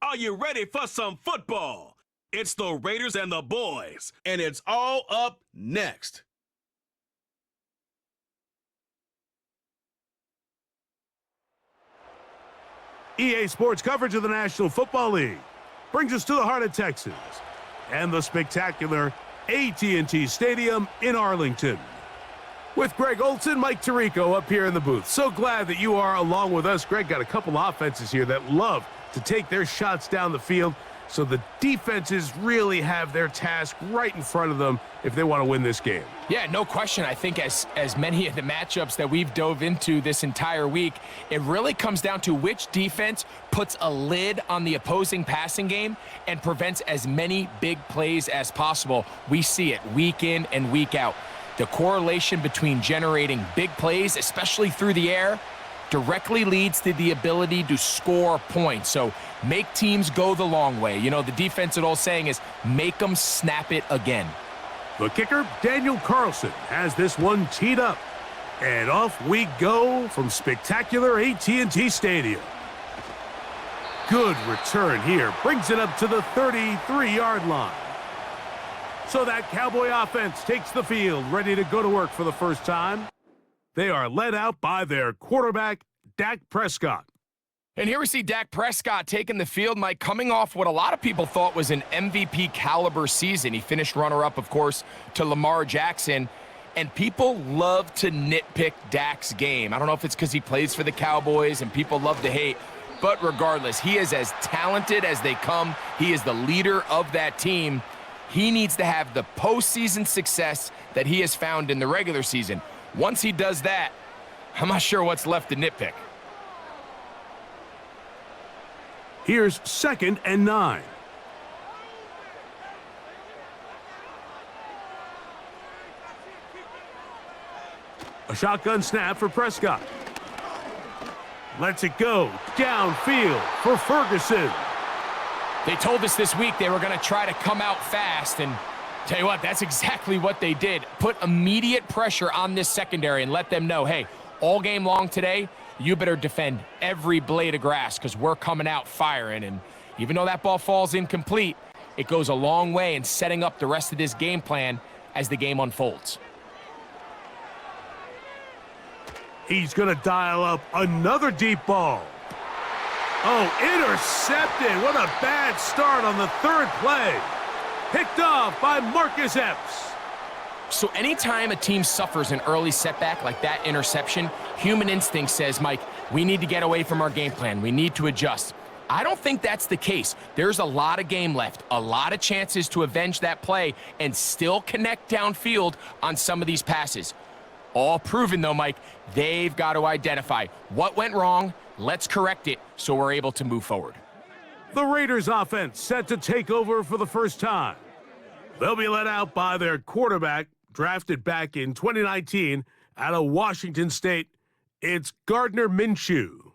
Are you ready for some football? It's the Raiders and the boys, and it's all up next. EA Sports coverage of the National Football League brings us to the heart of Texas and the spectacular AT&T Stadium in Arlington. With Greg Olson, Mike Tirico up here in the booth. So glad that you are along with us. Greg got a couple offenses here that love to take their shots down the field, so the defenses really have their task right in front of them if they want to win this game. Yeah, no question. I think as many of the matchups that we've dove into this entire week, it really comes down to which defense puts a lid on the opposing passing game and prevents as many big plays as possible. We see it week in and week out. The correlation between generating big plays, especially through the air, directly leads to the ability to score points. So make teams go the long way. You know, the defensive old saying is make them snap it again. The kicker, Daniel Carlson, has this one teed up. And off we go from spectacular AT&T Stadium. Good return here. Brings it up to the 33-yard line. So that Cowboy offense takes the field, ready to go to work for the first time. They are led out by their quarterback, Dak Prescott. And here we see Dak Prescott taking the field, Mike, coming off what a lot of people thought was an MVP caliber season. He finished runner-up, of course, to Lamar Jackson. And people love to nitpick Dak's game. I don't know if it's because he plays for the Cowboys and people love to hate. But regardless, he is as talented as they come. He is the leader of that team. He needs to have the postseason success that he has found in the regular season. Once he does that, I'm not sure what's left to nitpick. Here's 2nd and 9. A shotgun snap for Prescott. Lets it go downfield for Ferguson. They told us this week they were going to try to come out fast, and tell you what, that's exactly what they did. Put immediate pressure on this secondary and let them know, hey, all game long today, you better defend every blade of grass because we're coming out firing. And even though that ball falls incomplete, it goes a long way in setting up the rest of this game plan as the game unfolds. He's going to dial up another deep ball. Oh, intercepted. What a bad start on the third play. Picked off by Marcus Epps. So anytime a team suffers an early setback like that interception, human instinct says, Mike, we need to get away from our game plan. We need to adjust. I don't think that's the case. There's a lot of game left, a lot of chances to avenge that play and still connect downfield on some of these passes. All proven, though, Mike, they've got to identify what went wrong. Let's correct it so we're able to move forward. The Raiders offense set to take over for the first time. They'll be led out by their quarterback, drafted back in 2019 out of Washington State. It's Gardner Minshew.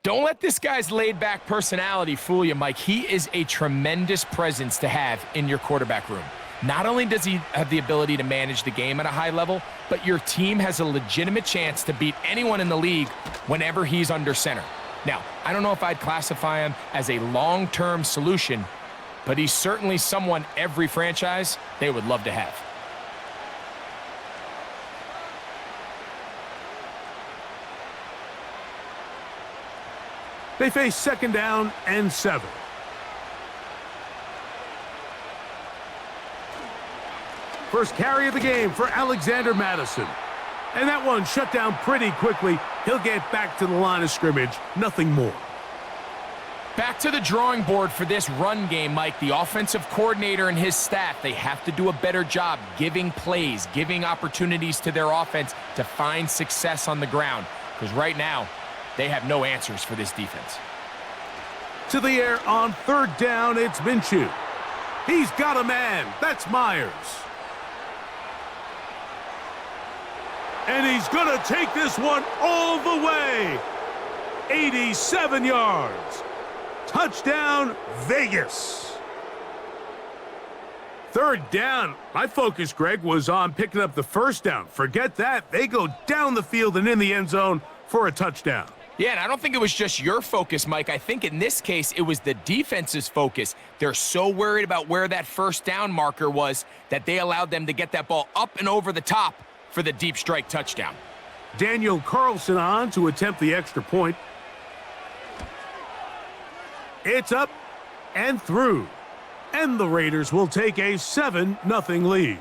Don't let this guy's laid-back personality fool you, Mike. He is a tremendous presence to have in your quarterback room. Not only does he have the ability to manage the game at a high level, but your team has a legitimate chance to beat anyone in the league whenever he's under center. Now, I don't know if I'd classify him as a long-term solution, but he's certainly someone every franchise they would love to have. They face 2nd down and 7. First carry of the game for Alexander Madison. And that one shut down pretty quickly. He'll get back to the line of scrimmage. Nothing more. Back to the drawing board for this run game, Mike. The offensive coordinator and his staff, they have to do a better job giving plays, giving opportunities to their offense to find success on the ground. Because right now, they have no answers for this defense. To the air on 3rd down, it's Minshew. He's got a man. That's Myers. And he's going to take this one all the way. 87 yards. Touchdown, Vegas. 3rd down. My focus, Greg, was on picking up the 1st down. Forget that. They go down the field and in the end zone for a touchdown. Yeah, and I don't think it was just your focus, Mike. I think in this case, it was the defense's focus. They're so worried about where that first down marker was that they allowed them to get that ball up and over the top for the deep strike touchdown. Daniel Carlson on to attempt the extra point. It's up and through. And the Raiders will take a 7-0 lead.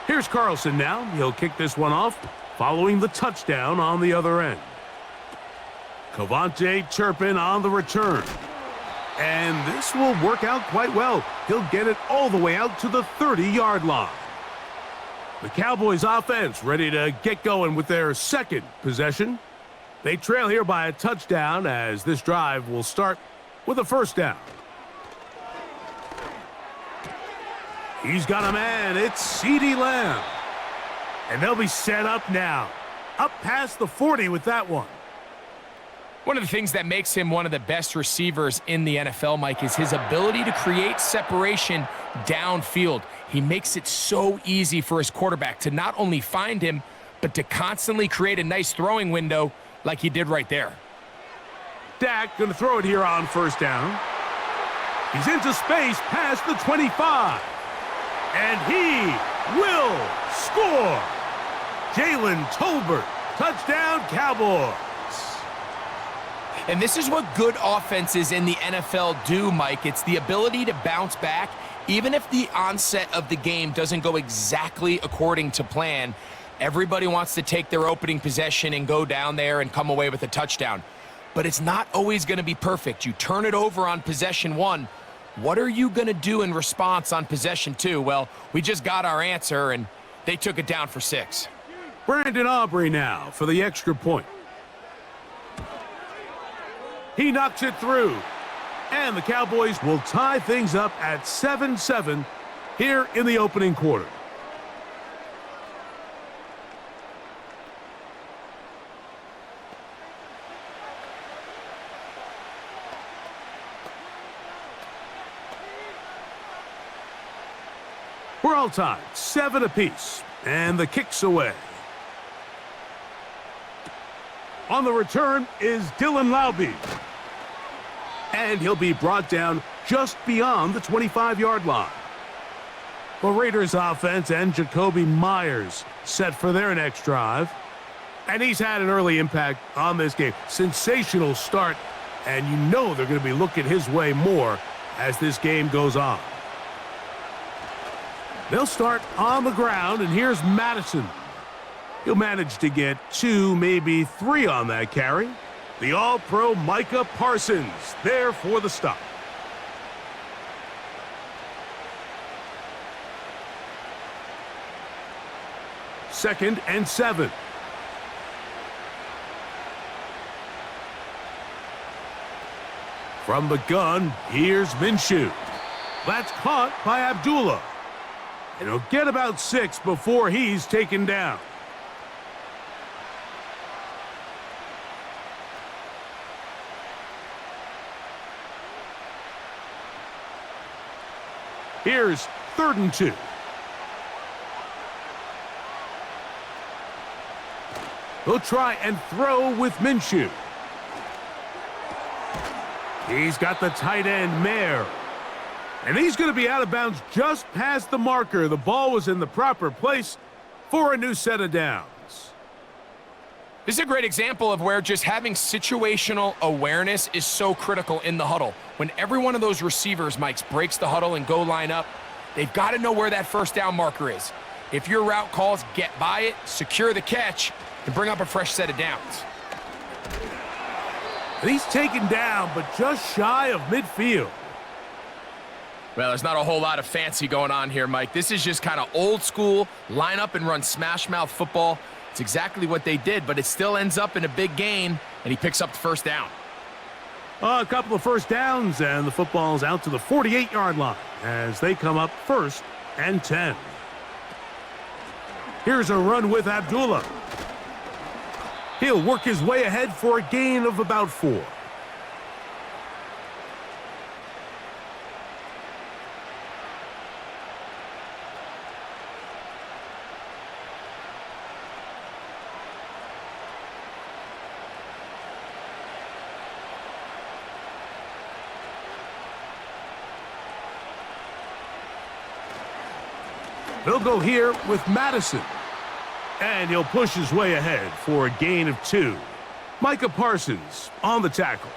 Here's Carlson now. He'll kick this one off, following the touchdown on the other end. Cavante Turpin on the return. And this will work out quite well. He'll get it all the way out to the 30-yard line. The Cowboys offense ready to get going with their second possession. They trail here by a touchdown as this drive will start with a first down. He's got a man. It's CeeDee Lamb. And they'll be set up now. Up past the 40 with that one. One of the things that makes him one of the best receivers in the NFL, Mike, is his ability to create separation downfield. He makes it so easy for his quarterback to not only find him, but to constantly create a nice throwing window like he did right there. Dak going to throw it here on first down. He's into space past the 25. And he will score. Jalen Tolbert, touchdown Cowboys. And this is what good offenses in the NFL do, Mike. It's the ability to bounce back, even if the onset of the game doesn't go exactly according to plan. Everybody wants to take their opening possession and go down there and come away with a touchdown. But it's not always going to be perfect. You turn it over on possession one. What are you going to do in response on possession two? Well, we just got our answer, and they took it down for 6. Brandon Aubrey now for the extra point. He knocks it through. And the Cowboys will tie things up at 7-7 here in the opening quarter. We're all tied, 7 apiece, and the kick's away. On the return is Dylan Laube. And he'll be brought down just beyond the 25-yard line. The Raiders offense and Jacoby Myers set for their next drive. And he's had an early impact on this game. Sensational start, and you know they're going to be looking his way more as this game goes on. They'll start on the ground, and here's Madison. He'll manage to get 2, maybe 3 on that carry. The All-Pro Micah Parsons there for the stop. Second and 7. From the gun, here's Minshew. That's caught by Abdullah. And he'll get about 6 before he's taken down. Here's 3rd and 2. He'll try and throw with Minshew. He's got the tight end, Mayer. And he's going to be out of bounds just past the marker. The ball was in the proper place for a new set of downs. This is a great example of where just having situational awareness is so critical in the huddle. When every one of those receivers, Mike, breaks the huddle and go line up, they've got to know where that first down marker is. If your route calls, get by it, secure the catch, and bring up a fresh set of downs. And he's taken down, but just shy of midfield. Well, there's not a whole lot of fancy going on here, Mike. This is just kind of old school, line up and run smash mouth football. It's exactly what they did, but it still ends up in a big gain, and he picks up the first down. A couple of first downs, and the football's out to the 48-yard line as they come up 1st and 10. Here's a run with Abdullah. He'll work his way ahead for a gain of about 4. They'll go here with Madison. And he'll push his way ahead for a gain of 2. Micah Parsons on the tackle.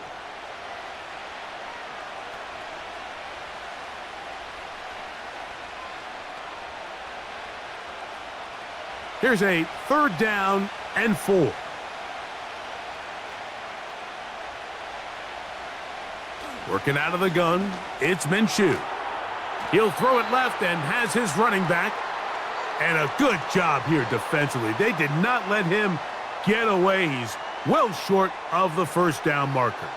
Here's a 3rd down and 4. Working out of the gun, it's Minshew. He'll throw it left and has his running back. And a good job here defensively. They did not let him get away. He's well short of the 1st down marker.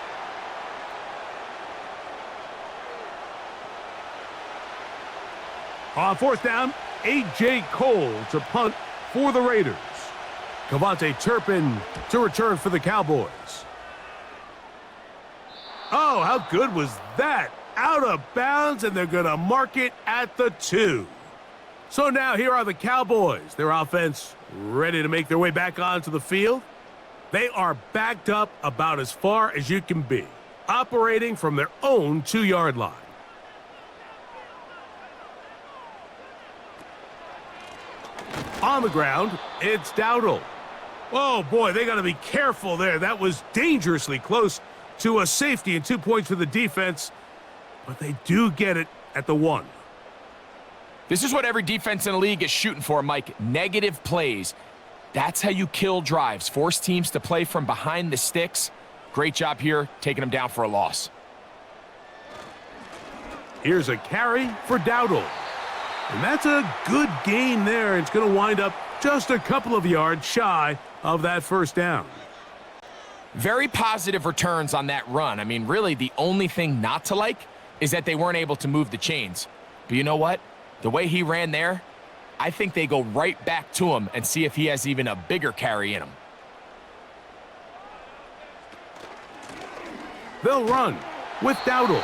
On 4th down, A.J. Cole to punt for the Raiders. Kavontae Turpin to return for the Cowboys. Oh, how good was that? Out of bounds, and they're going to mark it at the 2. So now here are the Cowboys. Their offense ready to make their way back onto the field. They are backed up about as far as you can be, operating from their own 2-yard line. On the ground, it's Dowdle. Oh, boy, they got to be careful there. That was dangerously close to a safety and 2 points for the defense, but they do get it at the 1. This is what every defense in the league is shooting for, Mike. Negative plays. That's how you kill drives. Force teams to play from behind the sticks. Great job here, taking them down for a loss. Here's a carry for Dowdle. And that's a good gain there. It's going to wind up just a couple of yards shy of that 1st down. Very positive returns on that run. I mean, really, the only thing not to like is that they weren't able to move the chains. But you know what? The way he ran there, I think they go right back to him and see if he has even a bigger carry in him. They'll run with Dowdle.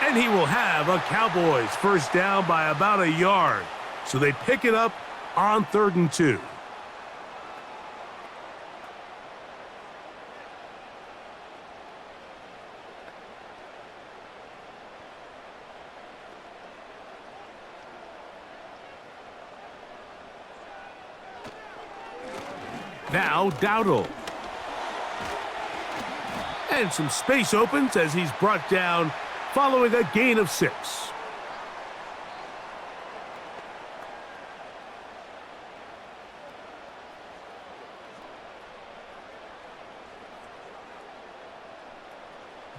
And he will have a Cowboys 1st down by about a yard. So they pick it up on 3rd and 2. Now Dowdle. And some space opens as he's brought down following a gain of 6.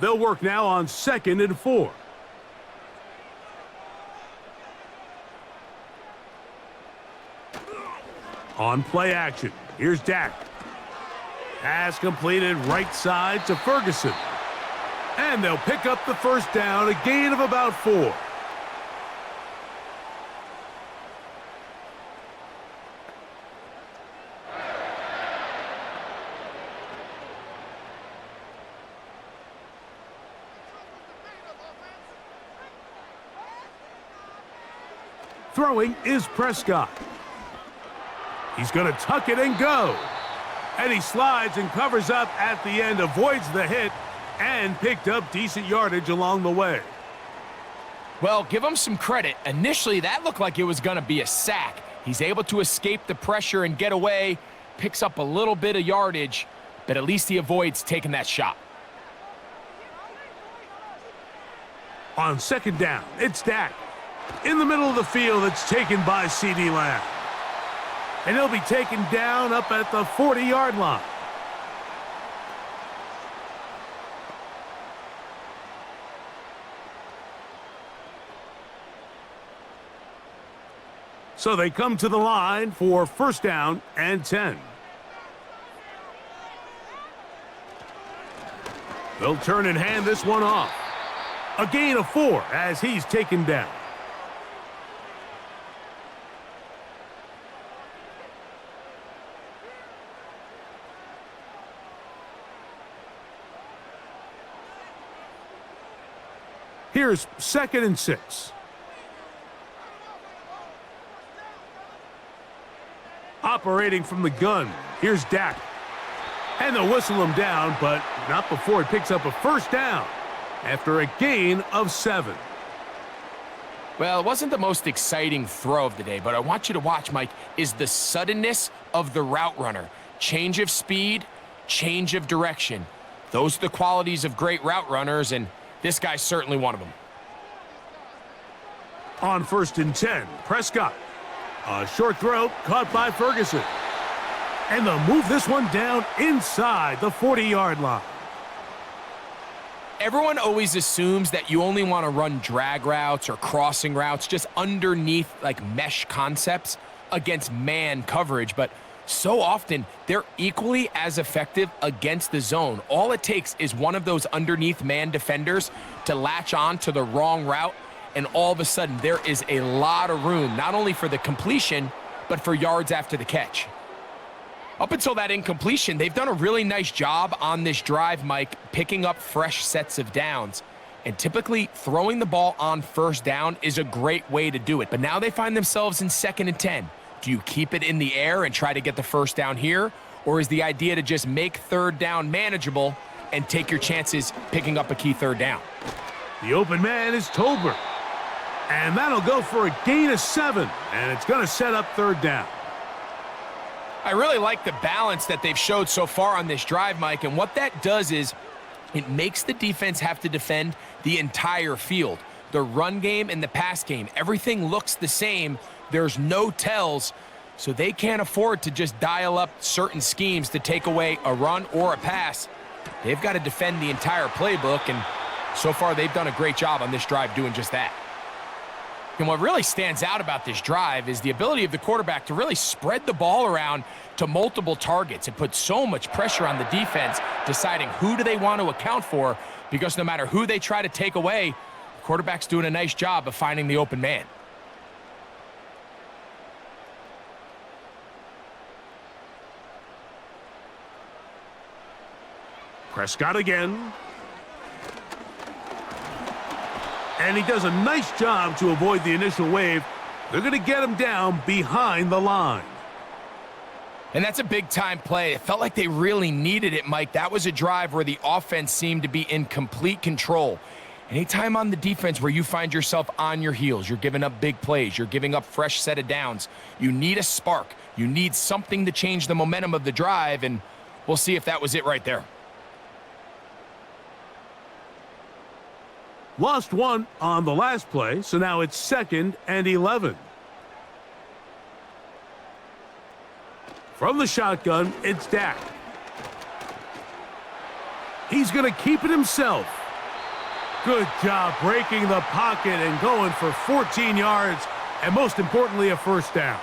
They'll work now on 2nd and 4. On play action, here's Dak. Pass completed right side to Ferguson. And they'll pick up the 1st down, a gain of about 4. Throwing is Prescott. He's going to tuck it and go. And he slides and covers up at the end, avoids the hit, and picked up decent yardage along the way. Well, give him some credit. Initially, that looked like it was going to be a sack. He's able to escape the pressure and get away, picks up a little bit of yardage, but at least he avoids taking that shot. On 2nd down, it's Dak. In the middle of the field, it's taken by C.D. Lamb. And he'll be taken down up at the 40-yard line. So they come to the line for 1st down and 10. They'll turn and hand this one off. A gain of 4 as he's taken down. Here's 2nd and 6. Operating from the gun, here's Dak. And they'll whistle him down, but not before he picks up a 1st down after a gain of 7. Well, it wasn't the most exciting throw of the day, but I want you to watch, Mike, is the suddenness of the route runner. Change of speed, change of direction. Those are the qualities of great route runners, and this guy's certainly one of them. On 1st and 10, Prescott. A short throw caught by Ferguson. And they'll move this one down inside the 40-yard line. Everyone always assumes that you only want to run drag routes or crossing routes just underneath like mesh concepts against man coverage, but so often they're equally as effective against the zone. All it takes is one of those underneath man defenders to latch on to the wrong route, and all of a sudden there is a lot of room, not only for the completion, but for yards after the catch. Up until that incompletion, they've done a really nice job on this drive, Mike, picking up fresh sets of downs. And typically, throwing the ball on 1st down is a great way to do it. But now they find themselves in 2nd and 10. Do you keep it in the air and try to get the 1st down here? Or is the idea to just make 3rd down manageable and take your chances picking up a key 3rd down? The open man is Tolbert. And that'll go for a gain of 7. And it's going to set up 3rd down. I really like the balance that they've showed so far on this drive, Mike, and what that does is it makes the defense have to defend the entire field. The run game and the pass game, everything looks the same. There's no tells, so they can't afford to just dial up certain schemes to take away a run or a pass. They've got to defend the entire playbook, and so far they've done a great job on this drive doing just that. And what really stands out about this drive is the ability of the quarterback to really spread the ball around to multiple targets. It puts so much pressure on the defense deciding who do they want to account for, because no matter who they try to take away, the quarterback's doing a nice job of finding the open man. Prescott again. And he does a nice job to avoid the initial wave. They're going to get him down behind the line. And that's a big-time play. It felt like they really needed it, Mike. That was a drive where the offense seemed to be in complete control. Anytime on the defense where you find yourself on your heels, you're giving up big plays, you're giving up fresh set of downs, you need a spark. You need something to change the momentum of the drive, and we'll see if that was it right there. Lost one on the last play, so now it's 2nd and 11. From the shotgun, it's Dak. He's going to keep it himself. Good job breaking the pocket and going for 14 yards, and most importantly, a 1st down.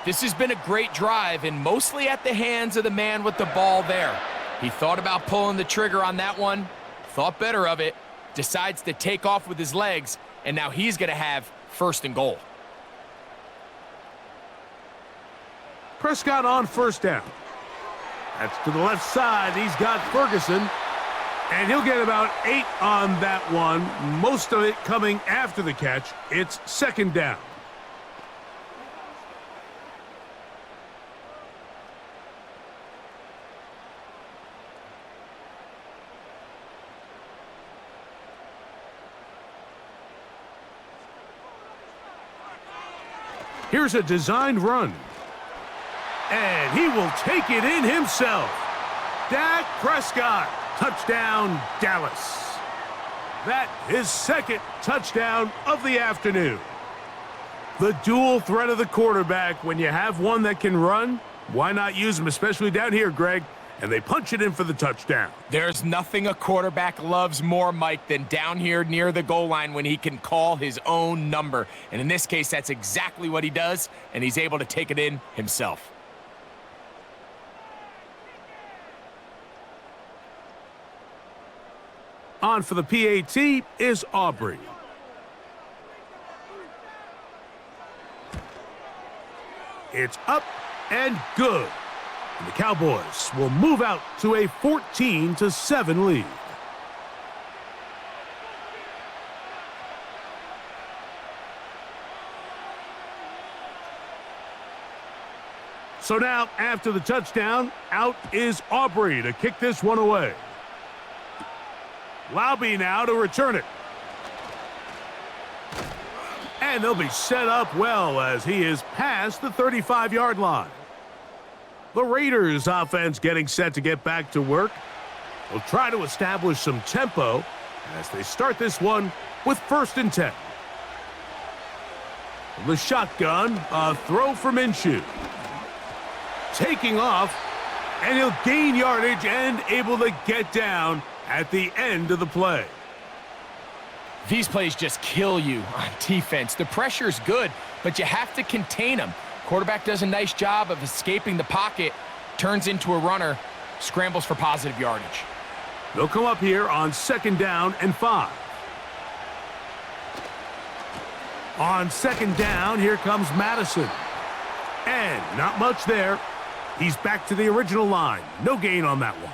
This has been a great drive, and mostly at the hands of the man with the ball there. He thought about pulling the trigger on that one, thought better of it, decides to take off with his legs, and now he's going to have 1st and goal. Prescott on 1st down. That's to the left side. He's got Ferguson, and he'll get about 8 on that one, most of it coming after the catch. It's 2nd down. Here's a designed run. And he will take it in himself. Dak Prescott, touchdown, Dallas. That is 2nd touchdown of the afternoon. The dual threat of the quarterback. When you have one that can run, why not use him, especially down here, Greg? And they punch it in for the touchdown. There's nothing a quarterback loves more, Mike, than down here near the goal line when he can call his own number. And in this case, that's exactly what he does, and he's able to take it in himself. On for the PAT is Aubrey. It's up and good. And the Cowboys will move out to a 14-7 lead. So now, after the touchdown, out is Aubrey to kick this one away. Laube now to return it. And they'll be set up well as he is past the 35-yard line. The Raiders offense getting set to get back to work. They'll try to establish some tempo as they start this one with 1st and 10. The shotgun, a throw for Minshew. Taking off, and he'll gain yardage and able to get down at the end of the play. These plays just kill you on defense. The pressure's good, but you have to contain them. Quarterback does a nice job of escaping the pocket, turns into a runner, scrambles for positive yardage. They'll come up here on 2nd down and 5. On 2nd down, here comes Madison. And not much there. He's back to the original line. No gain on that one.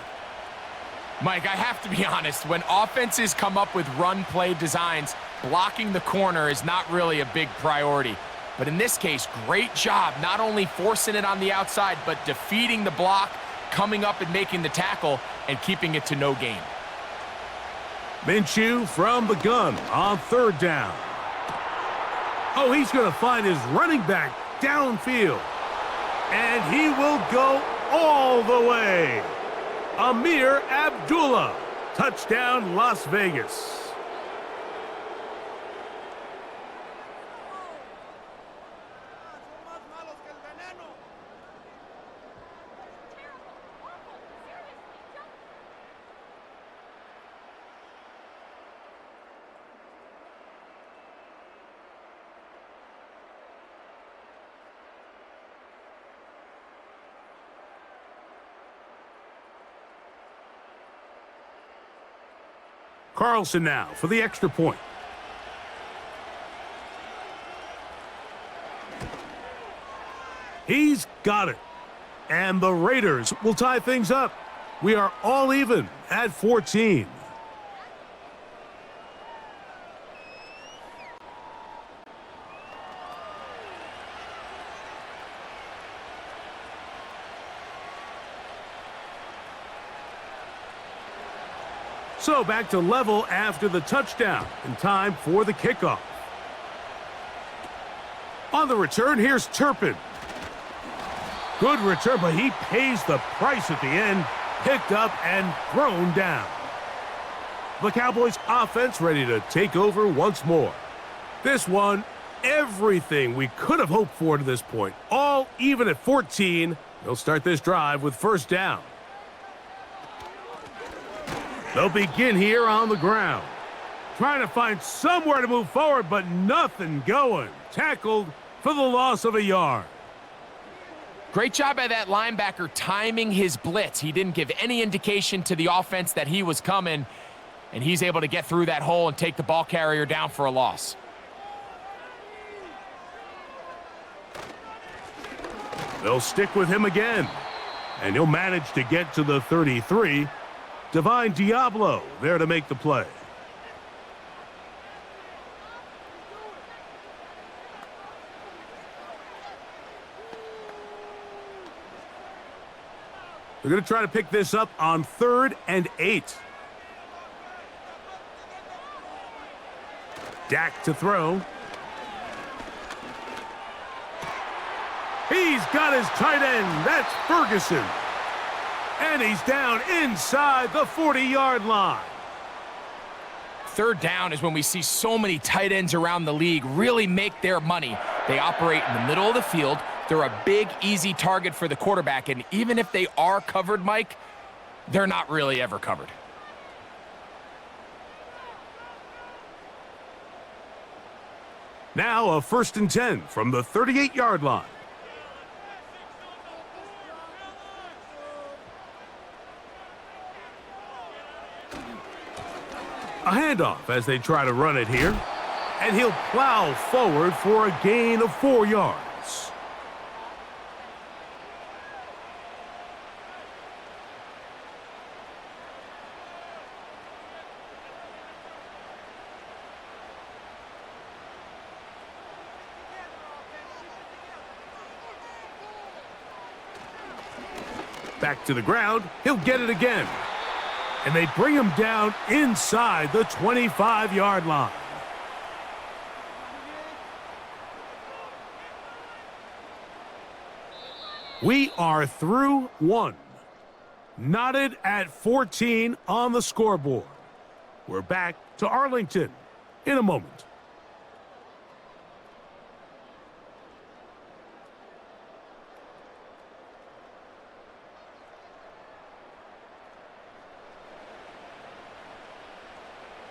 Mike, I have to be honest, when offenses come up with run-play designs, blocking the corner is not really a big priority. But in this case, great job not only forcing it on the outside, but defeating the block, coming up and making the tackle, and keeping it to no gain. Minshew from the gun on 3rd down. Oh, he's going to find his running back downfield. And he will go all the way. Amir Abdullah, touchdown Las Vegas. Carlson now for the extra point. He's got it. And the Raiders will tie things up. We are all even at 14. So back to level after the touchdown, and time for the kickoff. On the return, here's Turpin. Good return, but he pays the price at the end. Picked up and thrown down. The Cowboys offense ready to take over once more. This one, everything we could have hoped for to this point. All even at 14. They'll start this drive with 1st down. They'll begin here on the ground. Trying to find somewhere to move forward, but nothing going. Tackled for the loss of a yard. Great job by that linebacker timing his blitz. He didn't give any indication to the offense that he was coming, and he's able to get through that hole and take the ball carrier down for a loss. They'll stick with him again, and he'll manage to get to the 33. Divine Diablo there to make the play. They're going to try to pick this up on 3rd and 8. Dak to throw. He's got his tight end. That's Ferguson. And he's down inside the 40-yard line. 3rd down is when we see so many tight ends around the league really make their money. They operate in the middle of the field. They're a big, easy target for the quarterback. And even if they are covered, Mike, they're not really ever covered. Now a 1st and 10 from the 38-yard line. A handoff as they try to run it here. And he'll plow forward for a gain of 4 yards. Back to the ground. He'll get it again. And they bring him down inside the 25-yard line. We are through one. Knotted at 14 on the scoreboard. We're back to Arlington in a moment.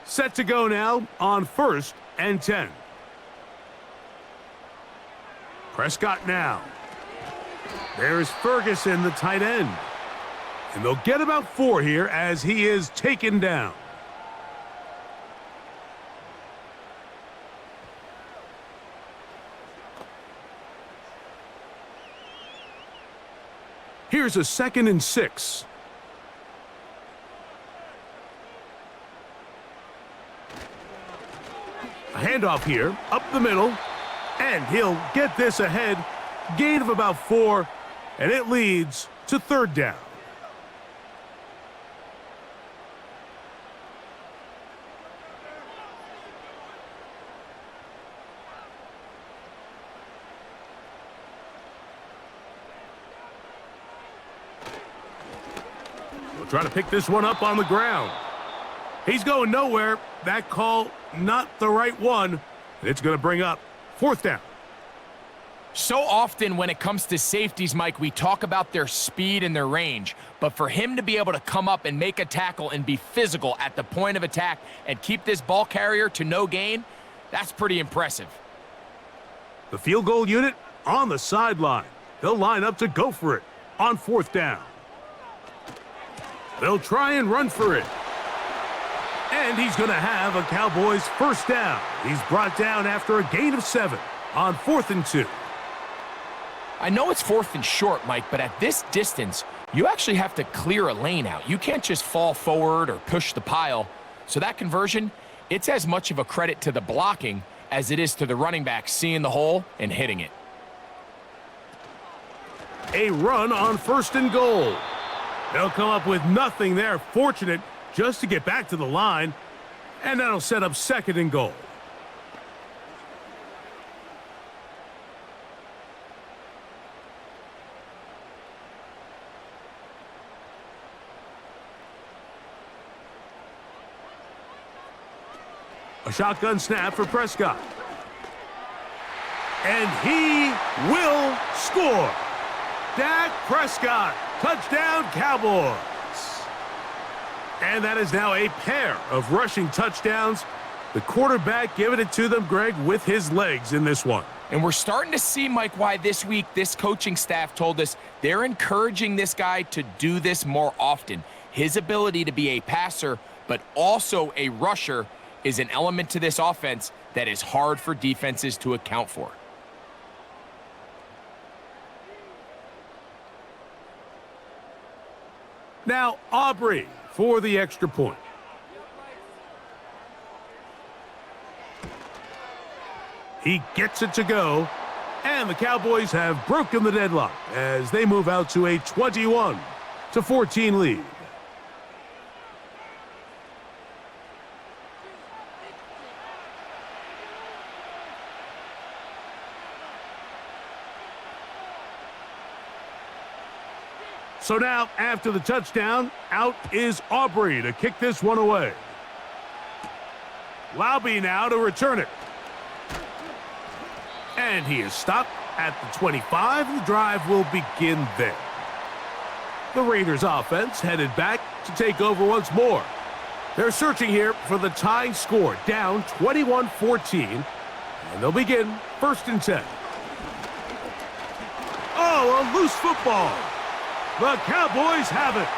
Set to go now on 1st and 10. Prescott now. There's Ferguson, the tight end. And they'll get about 4 here as he is taken down. Here's a 2nd and 6. A handoff here, up the middle, and he'll get this ahead. Gain of about 4, and it leads to 3rd down. We'll try to pick this one up on the ground. He's going nowhere. That call, not the right one. It's going to bring up 4th down. So often when it comes to safeties, Mike, we talk about their speed and their range. But for him to be able to come up and make a tackle and be physical at the point of attack and keep this ball carrier to no gain, that's pretty impressive. The field goal unit on the sideline. They'll line up to go for it on 4th down. They'll try and run for it. And he's going to have a Cowboys 1st down. He's brought down after a gain of 7 on 4th and 2. I know it's 4th and short, Mike, but at this distance, you actually have to clear a lane out. You can't just fall forward or push the pile. So that conversion, it's as much of a credit to the blocking as it is to the running back seeing the hole and hitting it. A run on 1st and goal. They'll come up with nothing there. Fortunate just to get back to the line. And that'll set up 2nd and goal. A shotgun snap for Prescott. And he will score. Dak Prescott, touchdown Cowboys. And that is now a pair of rushing touchdowns. The quarterback giving it to them, Greg, with his legs in this one. And we're starting to see, Mike, why this week this coaching staff told us they're encouraging this guy to do this more often. His ability to be a passer, but also a rusher, is an element to this offense that is hard for defenses to account for. Now Aubrey for the extra point. He gets it to go, and the Cowboys have broken the deadlock as they move out to a 21-14 lead. So now, after the touchdown, out is Aubrey to kick this one away. Laube now to return it. And he is stopped at the 25. The drive will begin there. The Raiders offense headed back to take over once more. They're searching here for the tying score, down 21-14. And they'll begin 1st and 10. Oh, a loose football. The Cowboys have it.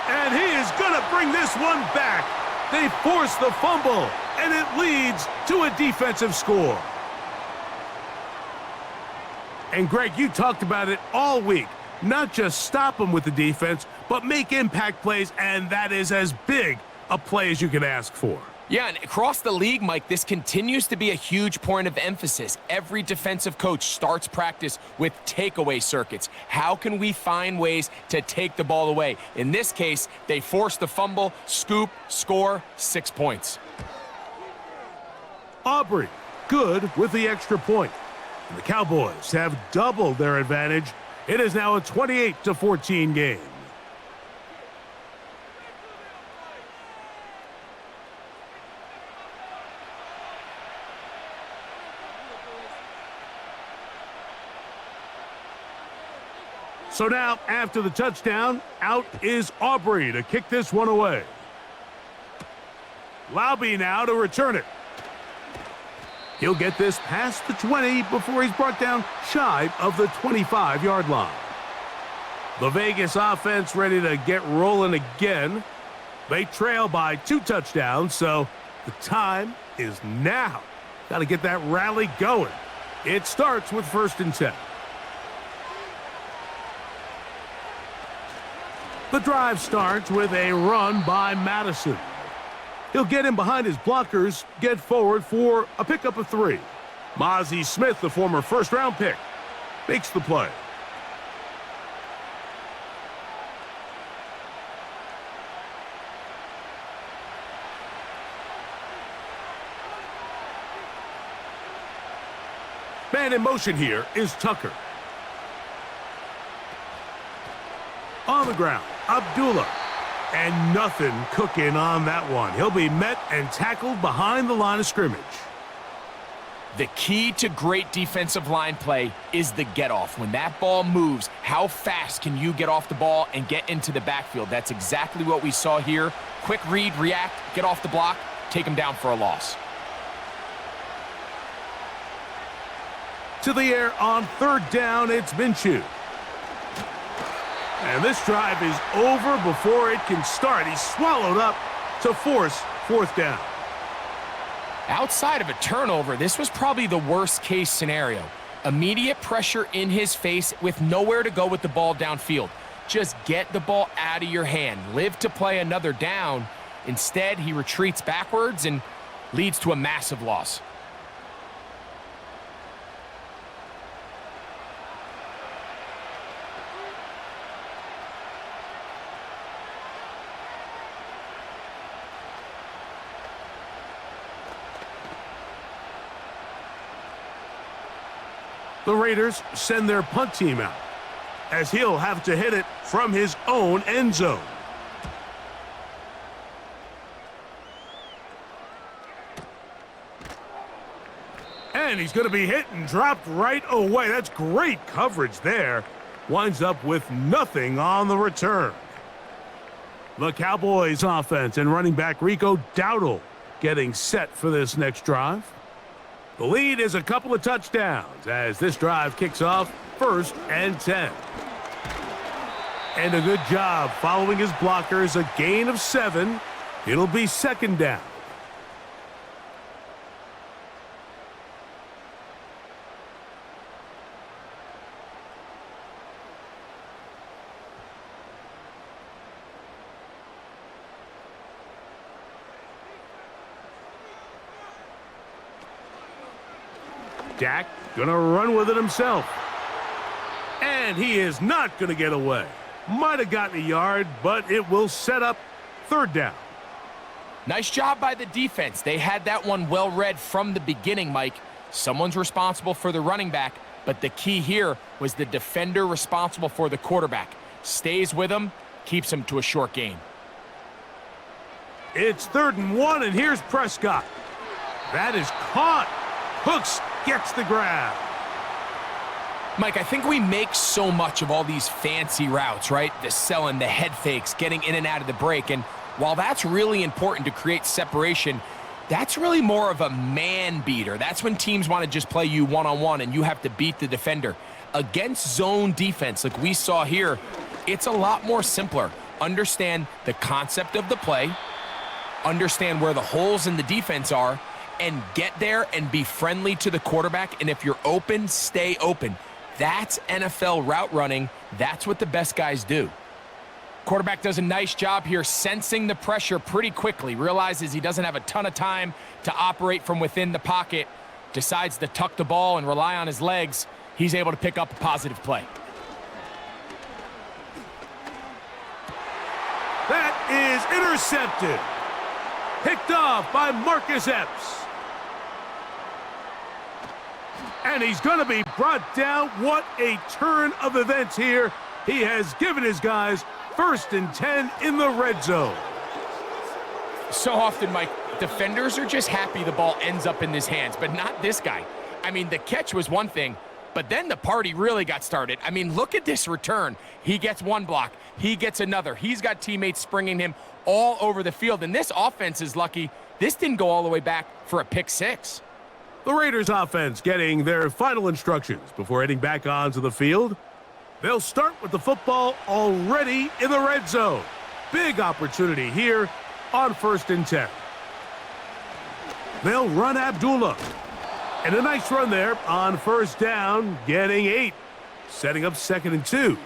And he is going to bring this one back. They force the fumble, and it leads to a defensive score. And Greg, you talked about it all week. Not just stop them with the defense, but make impact plays, and that is as big a play as you can ask for. Yeah, and across the league, Mike, this continues to be a huge point of emphasis. Every defensive coach starts practice with takeaway circuits. How can we find ways to take the ball away? In this case, they force the fumble, scoop, score, 6 points. Aubrey, good with the extra point. And the Cowboys have doubled their advantage. It is now a 28-14 game. So now, after the touchdown, out is Aubrey to kick this one away. Laube now to return it. He'll get this past the 20 before he's brought down shy of the 25-yard line. The Vegas offense ready to get rolling again. They trail by 2 touchdowns, so the time is now. Got to get that rally going. It starts with 1st and 10. The drive starts with a run by Madison. He'll get in behind his blockers, get forward for a pickup of 3. Mozzie Smith, the former first-round pick, makes the play. Man in motion here is Tucker. On the ground, Abdullah. And nothing cooking on that one. He'll be met and tackled behind the line of scrimmage. The key to great defensive line play is the get-off. When that ball moves, how fast can you get off the ball and get into the backfield? That's exactly what we saw here. Quick read, react, get off the block, take him down for a loss. To the air on 3rd down, it's Minshew. And this drive is over before it can start. He's swallowed up to force 4th down. Outside of a turnover, this was probably the worst-case scenario. Immediate pressure in his face with nowhere to go with the ball downfield. Just get the ball out of your hand. Live to play another down. Instead, he retreats backwards and leads to a massive loss. The Raiders send their punt team out, as he'll have to hit it from his own end zone. And he's going to be hit and dropped right away. That's great coverage there. Winds up with nothing on the return. The Cowboys offense and running back Rico Dowdle getting set for this next drive. The lead is a couple of touchdowns as this drive kicks off 1st and 10. And a good job following his blockers, a gain of 7. It'll be 2nd down. Dak gonna run with it himself. And he is not gonna get away. Might have gotten a yard, but it will set up 3rd down. Nice job by the defense. They had that one well read from the beginning, Mike. Someone's responsible for the running back, but the key here was the defender responsible for the quarterback. Stays with him, keeps him to a short gain. It's 3rd and 1, and here's Prescott. That is caught. Hooks gets the grab. Mike, I think we make so much of all these fancy routes, right? The selling, the head fakes, getting in and out of the break. And while that's really important to create separation, that's really more of a man beater. That's when teams want to just play you one-on-one and you have to beat the defender. Against zone defense, like we saw here, it's a lot more simpler. Understand the concept of the play, understand where the holes in the defense are, and get there and be friendly to the quarterback. And if you're open, stay open. That's NFL route running. That's what the best guys do. Quarterback does a nice job here sensing the pressure pretty quickly. Realizes he doesn't have a ton of time to operate from within the pocket. Decides to tuck the ball and rely on his legs. He's able to pick up a positive play. That is intercepted. Picked off by Marcus Epps. And he's going to be brought down. What a turn of events here. He has given his guys 1st and 10 in the red zone. So often, Mike, defenders are just happy the ball ends up in his hands, but not this guy. I mean, the catch was one thing, but then the party really got started. I mean, look at this return. He gets one block. He gets another. He's got teammates springing him all over the field, and this offense is lucky this didn't go all the way back for a pick six. The Raiders offense getting their final instructions before heading back onto the field. They'll start with the football already in the red zone. Big opportunity here on 1st and 10. They'll run Abdullah. And a nice run there on 1st down, getting 8. Setting up 2nd and 2.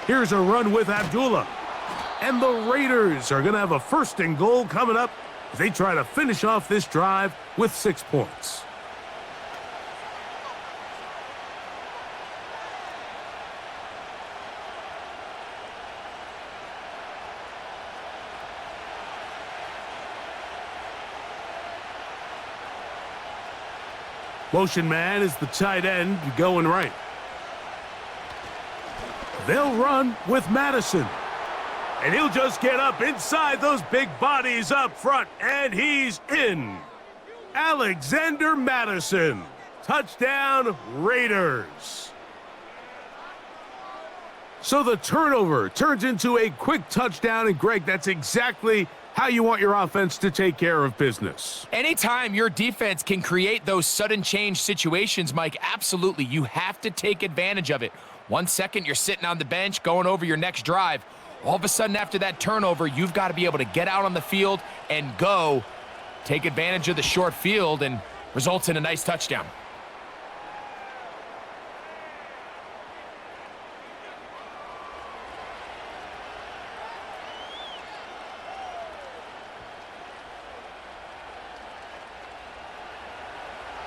Here's a run with Abdullah. And the Raiders are going to have a 1st and goal coming up as they try to finish off this drive with 6 points. Motion man is the tight end going right. They'll run with Madison. And he'll just get up inside those big bodies up front, and he's in. Alexander Madison. Touchdown, Raiders. So the turnover turns into a quick touchdown, and Greg, that's exactly how you want your offense to take care of business. Anytime your defense can create those sudden change situations, Mike, absolutely, you have to take advantage of it. 1 second, you're sitting on the bench going over your next drive. All of a sudden, after that turnover, you've got to be able to get out on the field and go. Take advantage of the short field and results in a nice touchdown.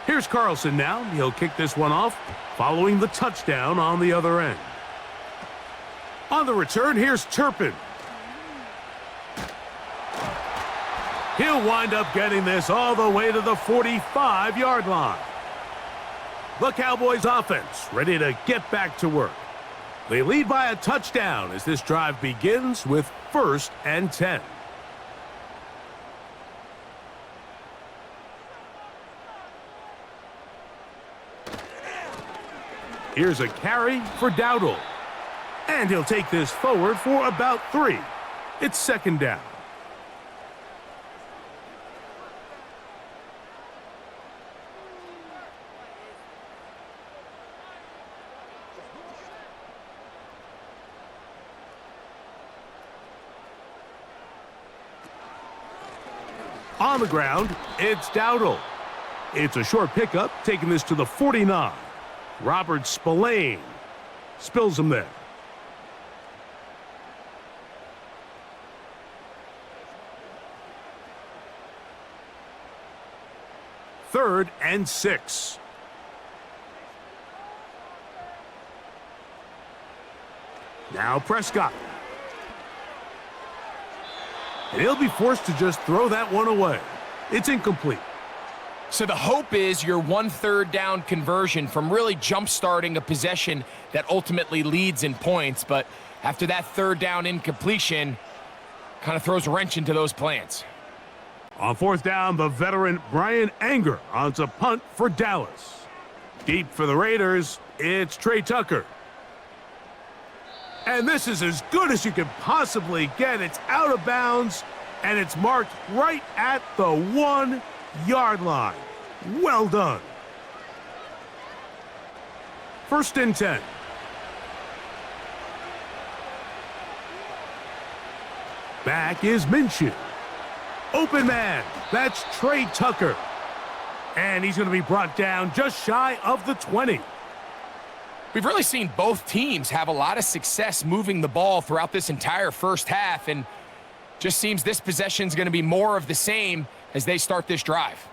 Here's Carlson now. He'll kick this one off, following the touchdown on the other end. On the return, here's Turpin. He'll wind up getting this all the way to the 45-yard line. The Cowboys offense ready to get back to work. They lead by a touchdown as this drive begins with 1st and 10. Here's a carry for Dowdle. And he'll take this forward for about 3. It's 2nd down. On the ground, it's Dowdle. It's a short pickup, taking this to the 49. Robert Spillane spills him there. Third and 6. Now Prescott. And he'll be forced to just throw that one away. It's incomplete. So the hope is your 1 3rd down conversion from really jump-starting a possession that ultimately leads in points. But after that 3rd down incompletion, kind of throws a wrench into those plans. On 4th down, the veteran Brian Anger on to punt for Dallas. Deep for the Raiders, it's Trey Tucker. And this is as good as you can possibly get. It's out of bounds, and it's marked right at the 1-yard line. Well done. 1st and 10. Back is Minshew. Open man. That's Trey Tucker. And he's going to be brought down just shy of the 20. We've really seen both teams have a lot of success moving the ball throughout this entire first half, and just seems this possession is going to be more of the same as they start this drive.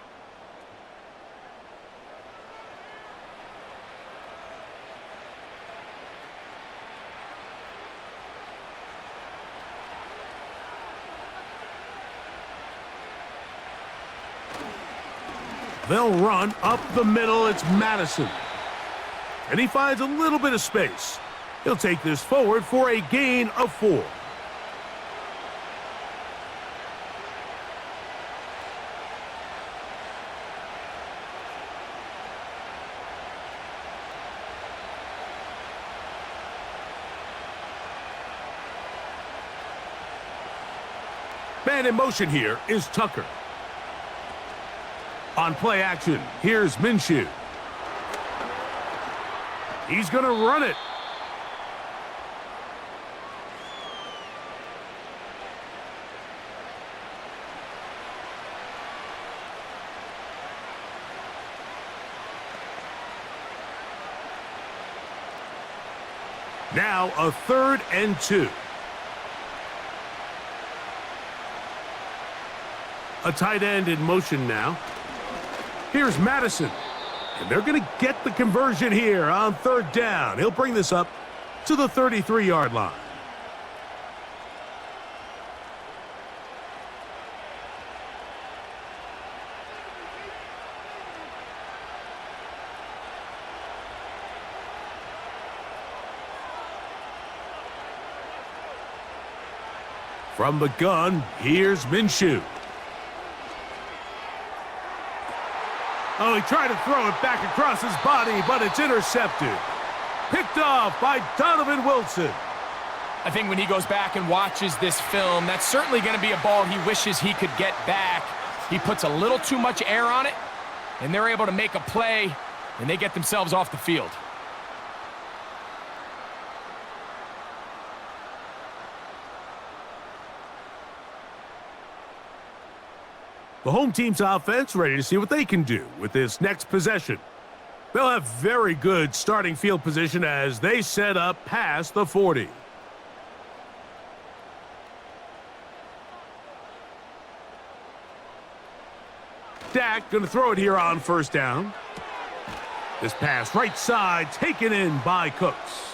They'll run up the middle. It's Madison. And he finds a little bit of space. He'll take this forward for a gain of 4. Man in motion here is Tucker. On play action, here's Minshew. He's going to run it. Now a 3rd and 2. A tight end in motion now. Here's Madison. And they're going to get the conversion here on 3rd down. He'll bring this up to the 33-yard line. From the gun, here's Minshew. Oh, he tried to throw it back across his body, but it's intercepted. Picked off by Donovan Wilson. I think when he goes back and watches this film, that's certainly going to be a ball he wishes he could get back. He puts a little too much air on it, and they're able to make a play, and they get themselves off the field. The home team's offense ready to see what they can do with this next possession. They'll have very good starting field position as they set up past the 40. Dak going to throw it here on 1st down. This pass right side taken in by Cooks.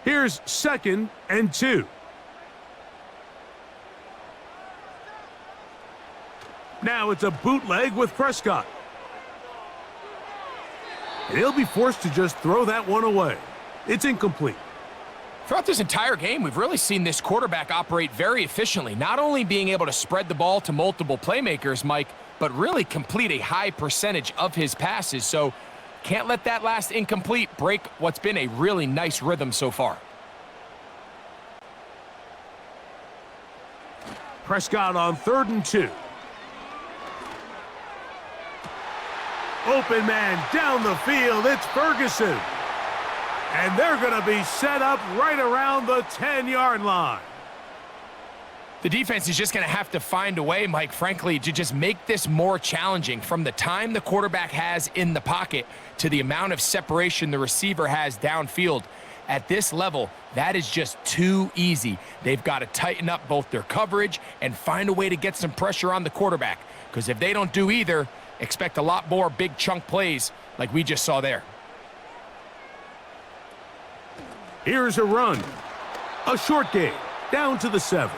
Here's 2nd and 2. Now it's a bootleg with Prescott. And he'll be forced to just throw that one away. It's incomplete. Throughout this entire game, we've really seen this quarterback operate very efficiently, not only being able to spread the ball to multiple playmakers, Mike, but really complete a high percentage of his passes. So can't let that last incomplete break what's been a really nice rhythm so far. Prescott on 3rd and 2. Open man down the field. It's Ferguson. And they're going to be set up right around the 10-yard line. The defense is just going to have to find a way, Mike, frankly, to just make this more challenging from the time the quarterback has in the pocket to the amount of separation the receiver has downfield. At this level, that is just too easy. They've got to tighten up both their coverage and find a way to get some pressure on the quarterback. Because if they don't do either, expect a lot more big chunk plays like we just saw there. Here's a run. A short game, down to the 7.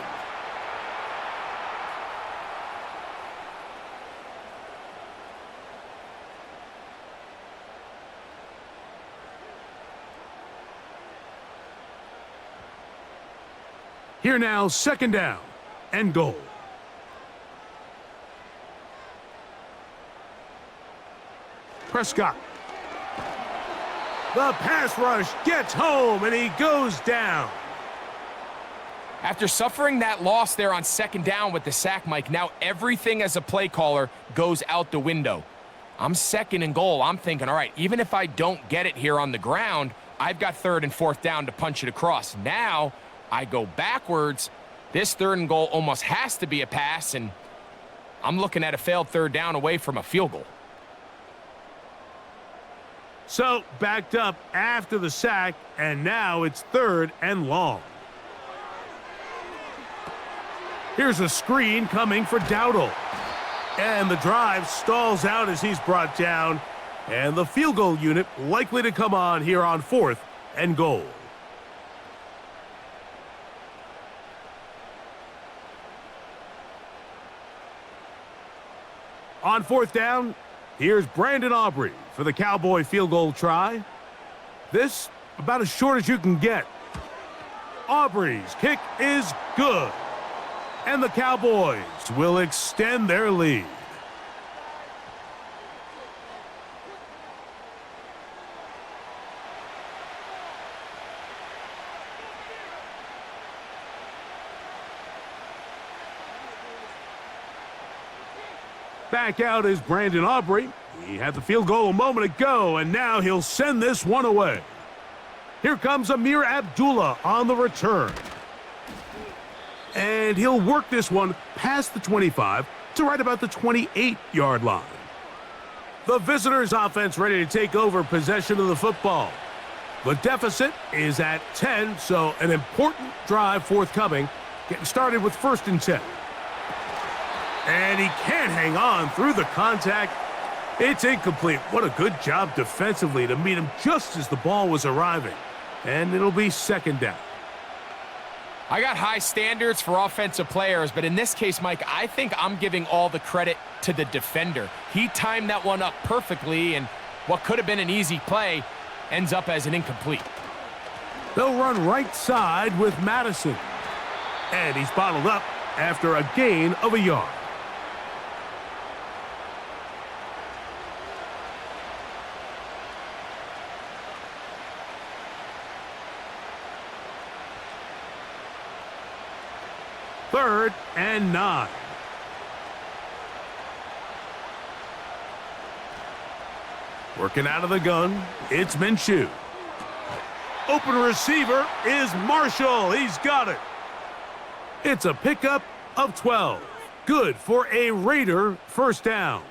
Here now, 2nd down and goal. Prescott. The pass rush gets home, and he goes down. After suffering that loss there on 2nd down with the sack, Mike, now everything as a play caller goes out the window. I'm 2nd and goal. I'm thinking, all right, even if I don't get it here on the ground, I've got 3rd and 4th down to punch it across. Now I go backwards. This 3rd and goal almost has to be a pass, and I'm looking at a failed 3rd down away from a field goal. So backed up after the sack, and now it's 3rd and long. Here's a screen coming for Dowdle. And the drive stalls out as he's brought down. And the field goal unit likely to come on here on 4th and goal. On 4th down, here's Brandon Aubrey for the Cowboy field goal try. This about as short as you can get. Aubrey's kick is good. And the Cowboys will extend their lead. Back out is Brandon Aubrey. He had the field goal a moment ago, and now he'll send this one away. Here comes Amir Abdullah on the return. And he'll work this one past the 25 to right about the 28-yard line. The visitors' offense ready to take over possession of the football. The deficit is at 10, so an important drive forthcoming, getting started with 1st and 10. And he can't hang on through the contact. It's incomplete. What a good job defensively to meet him just as the ball was arriving. And it'll be 2nd down. I got high standards for offensive players, but in this case, Mike, I think I'm giving all the credit to the defender. He timed that one up perfectly, and what could have been an easy play ends up as an incomplete. They'll run right side with Madison. And he's bottled up after a gain of a yard. Third and 9. Working out of the gun, it's Minshew. Open receiver is Marshall. He's got it. It's a pickup of 12. Good for a Raider 1st down.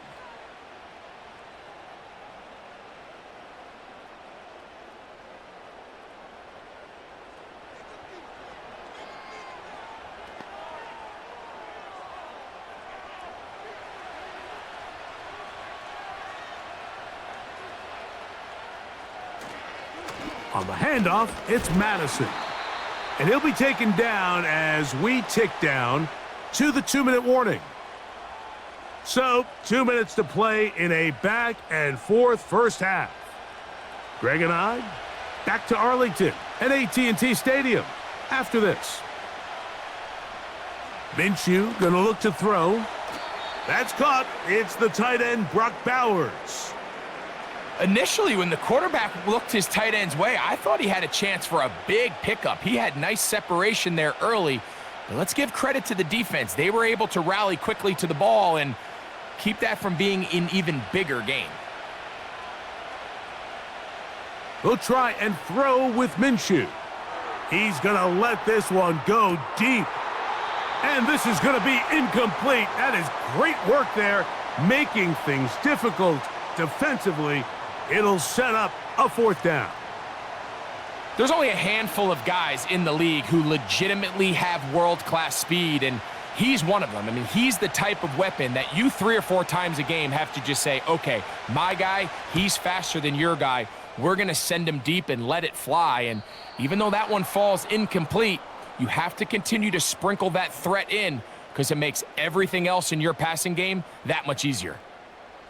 On the handoff, it's Madison. And he'll be taken down as we tick down to the 2-minute warning. So, 2 minutes to play in a back-and-forth first half. Greg and I, back to Arlington at AT&T Stadium after this. Minshew going to look to throw. That's caught. It's the tight end, Brock Bowers. Initially, when the quarterback looked his tight end's way, I thought he had a chance for a big pickup. He had nice separation there early. But let's give credit to the defense. They were able to rally quickly to the ball and keep that from being an even bigger game. They'll try and throw with Minshew. He's going to let this one go deep. And this is going to be incomplete. That is great work there, making things difficult defensively. It'll set up a 4th down. There's only a handful of guys in the league who legitimately have world-class speed, and he's one of them. I mean, he's the type of weapon that you 3 or 4 times a game have to just say, okay, my guy, he's faster than your guy. We're going to send him deep and let it fly. And even though that one falls incomplete, you have to continue to sprinkle that threat in because it makes everything else in your passing game that much easier.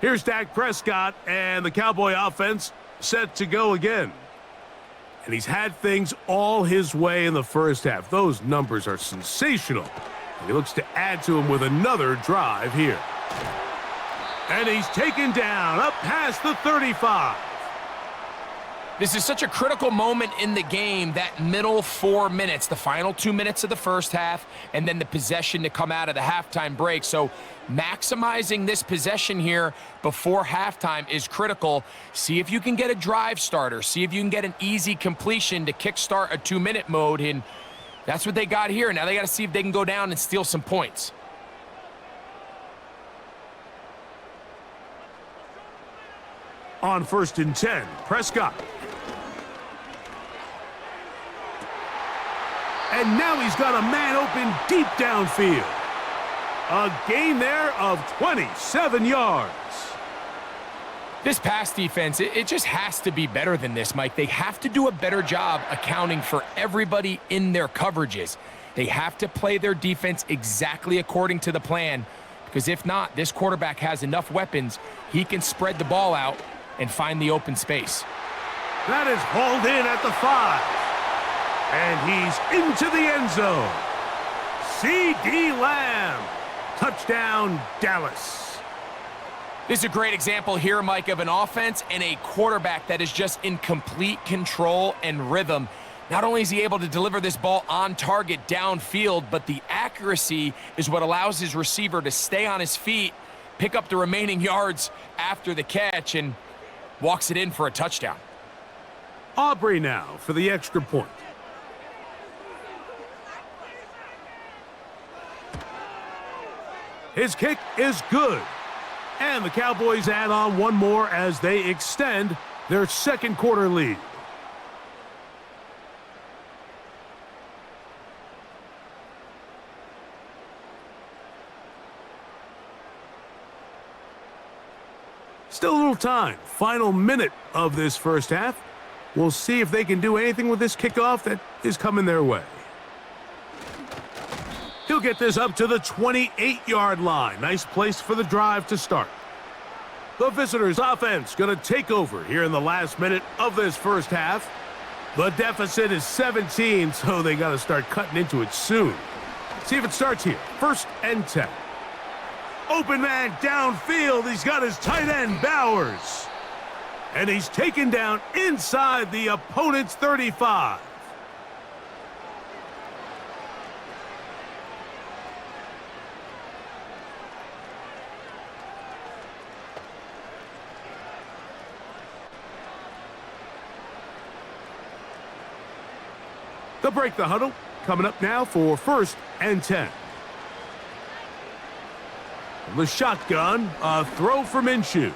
Here's Dak Prescott, and the Cowboy offense set to go again. And he's had things all his way in the first half. Those numbers are sensational. And he looks to add to them with another drive here. And he's taken down up past the 35. This is such a critical moment in the game, that middle 4 minutes, the final 2 minutes of the first half, and then the possession to come out of the halftime break. So maximizing this possession here before halftime is critical. See if you can get a drive starter. See if you can get an easy completion to kickstart a 2-minute mode, and that's what they got here. Now they got to see if they can go down and steal some points. On 1st and 10, Prescott. And now he's got a man open deep downfield. A gain there of 27 yards. This pass defense, it just has to be better than this, Mike. They have to do a better job accounting for everybody in their coverages. They have to play their defense exactly according to the plan, because if not, this quarterback has enough weapons, he can spread the ball out and find the open space. That is hauled in at the 5. And he's into the end zone. C.D. Lamb. Touchdown, Dallas. This is a great example here, Mike, of an offense and a quarterback that is just in complete control and rhythm. Not only is he able to deliver this ball on target downfield, but the accuracy is what allows his receiver to stay on his feet, pick up the remaining yards after the catch, and walks it in for a touchdown. Aubrey now for the extra point. His kick is good. And the Cowboys add on one more as they extend their second quarter lead. Still a little time. Final minute of this first half. We'll see if they can do anything with this kickoff that is coming their way. He'll get this up to the 28-yard line. Nice place for the drive to start. The visitors' offense going to take over here in the last minute of this first half. The deficit is 17, so they got to start cutting into it soon. See if it starts here. 1st and 10. Open man downfield. He's got his tight end, Bowers. And he's taken down inside the opponent's 35. They'll break the huddle. Coming up now for 1st and 10. The shotgun, a throw for Minshew.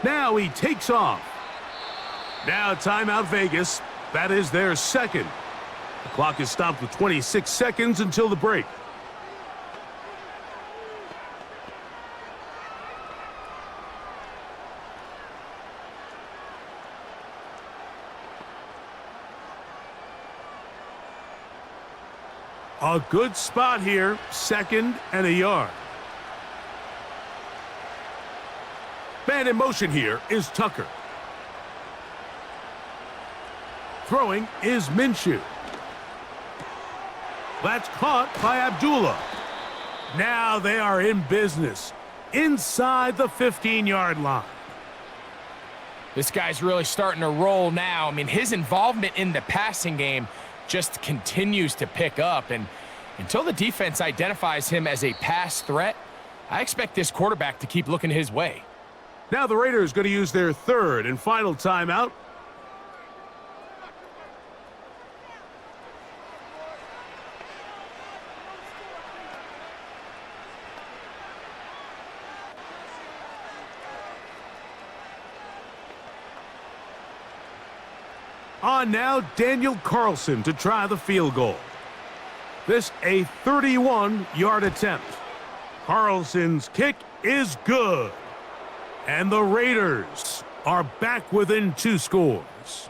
Now he takes off. Now timeout Vegas. That is their second. The clock is stopped with 26 seconds until the break. A good spot here, 2nd and a yard. Man in motion here is Tucker. Throwing is Minshew. That's caught by Abdullah. Now they are in business inside the 15-yard line. This guy's really starting to roll now. I mean, his involvement in the passing game just continues to pick up, and until the defense identifies him as a pass threat, I expect this quarterback to keep looking his way. Now the Raiders going to use their 3rd and final timeout. On now, Daniel Carlson to try the field goal. This a 31-yard attempt. Carlson's kick is good. And the Raiders are back within 2 scores.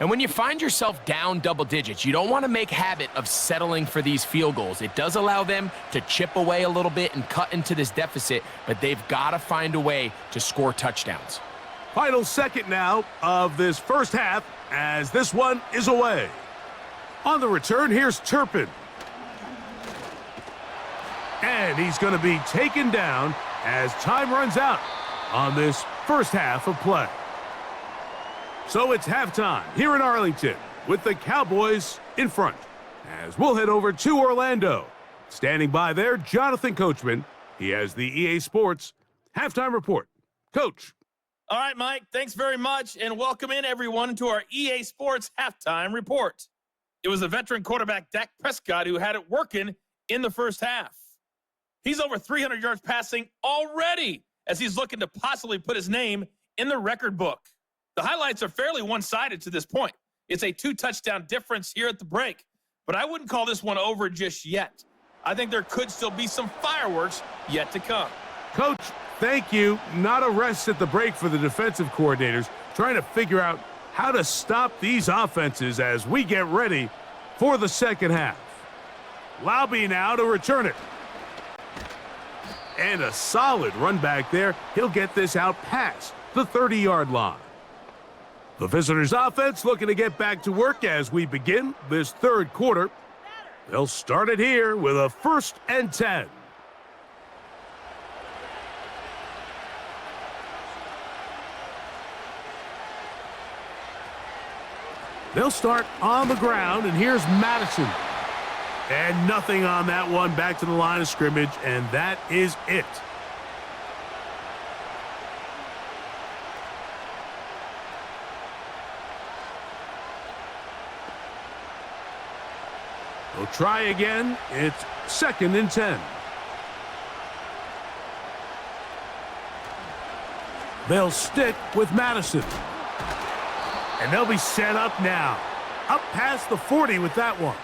And when you find yourself down double digits, you don't want to make habit of settling for these field goals. It does allow them to chip away a little bit and cut into this deficit, but they've got to find a way to score touchdowns. Final second now of this first half as this one is away. On the return, here's Turpin. And he's going to be taken down as time runs out on this first half of play. So it's halftime here in Arlington with the Cowboys in front. As we'll head over to Orlando. Standing by there, Jonathan Coachman. He has the EA Sports halftime report. Coach. All right, Mike, thanks very much, and welcome in, everyone, to our EA Sports halftime report. It was the veteran quarterback Dak Prescott who had it working in the first half. He's over 300 yards passing already as he's looking to possibly put his name in the record book. The highlights are fairly one-sided to this point. It's a 2-touchdown difference here at the break, but I wouldn't call this one over just yet. I think there could still be some fireworks yet to come. Coach, thank you. Not a rest at the break for the defensive coordinators, trying to figure out how to stop these offenses as we get ready for the second half. Laube now to return it. And a solid run back there. He'll get this out past the 30-yard line. The visitors' offense looking to get back to work as we begin this third quarter. They'll start it here with a 1st and 10. They'll start on the ground, and here's Madison. And nothing on that one, back to the line of scrimmage, and that is it. They'll try again. It's 2nd and 10. They'll stick with Madison. And they'll be set up now. Up past the 40 with that one.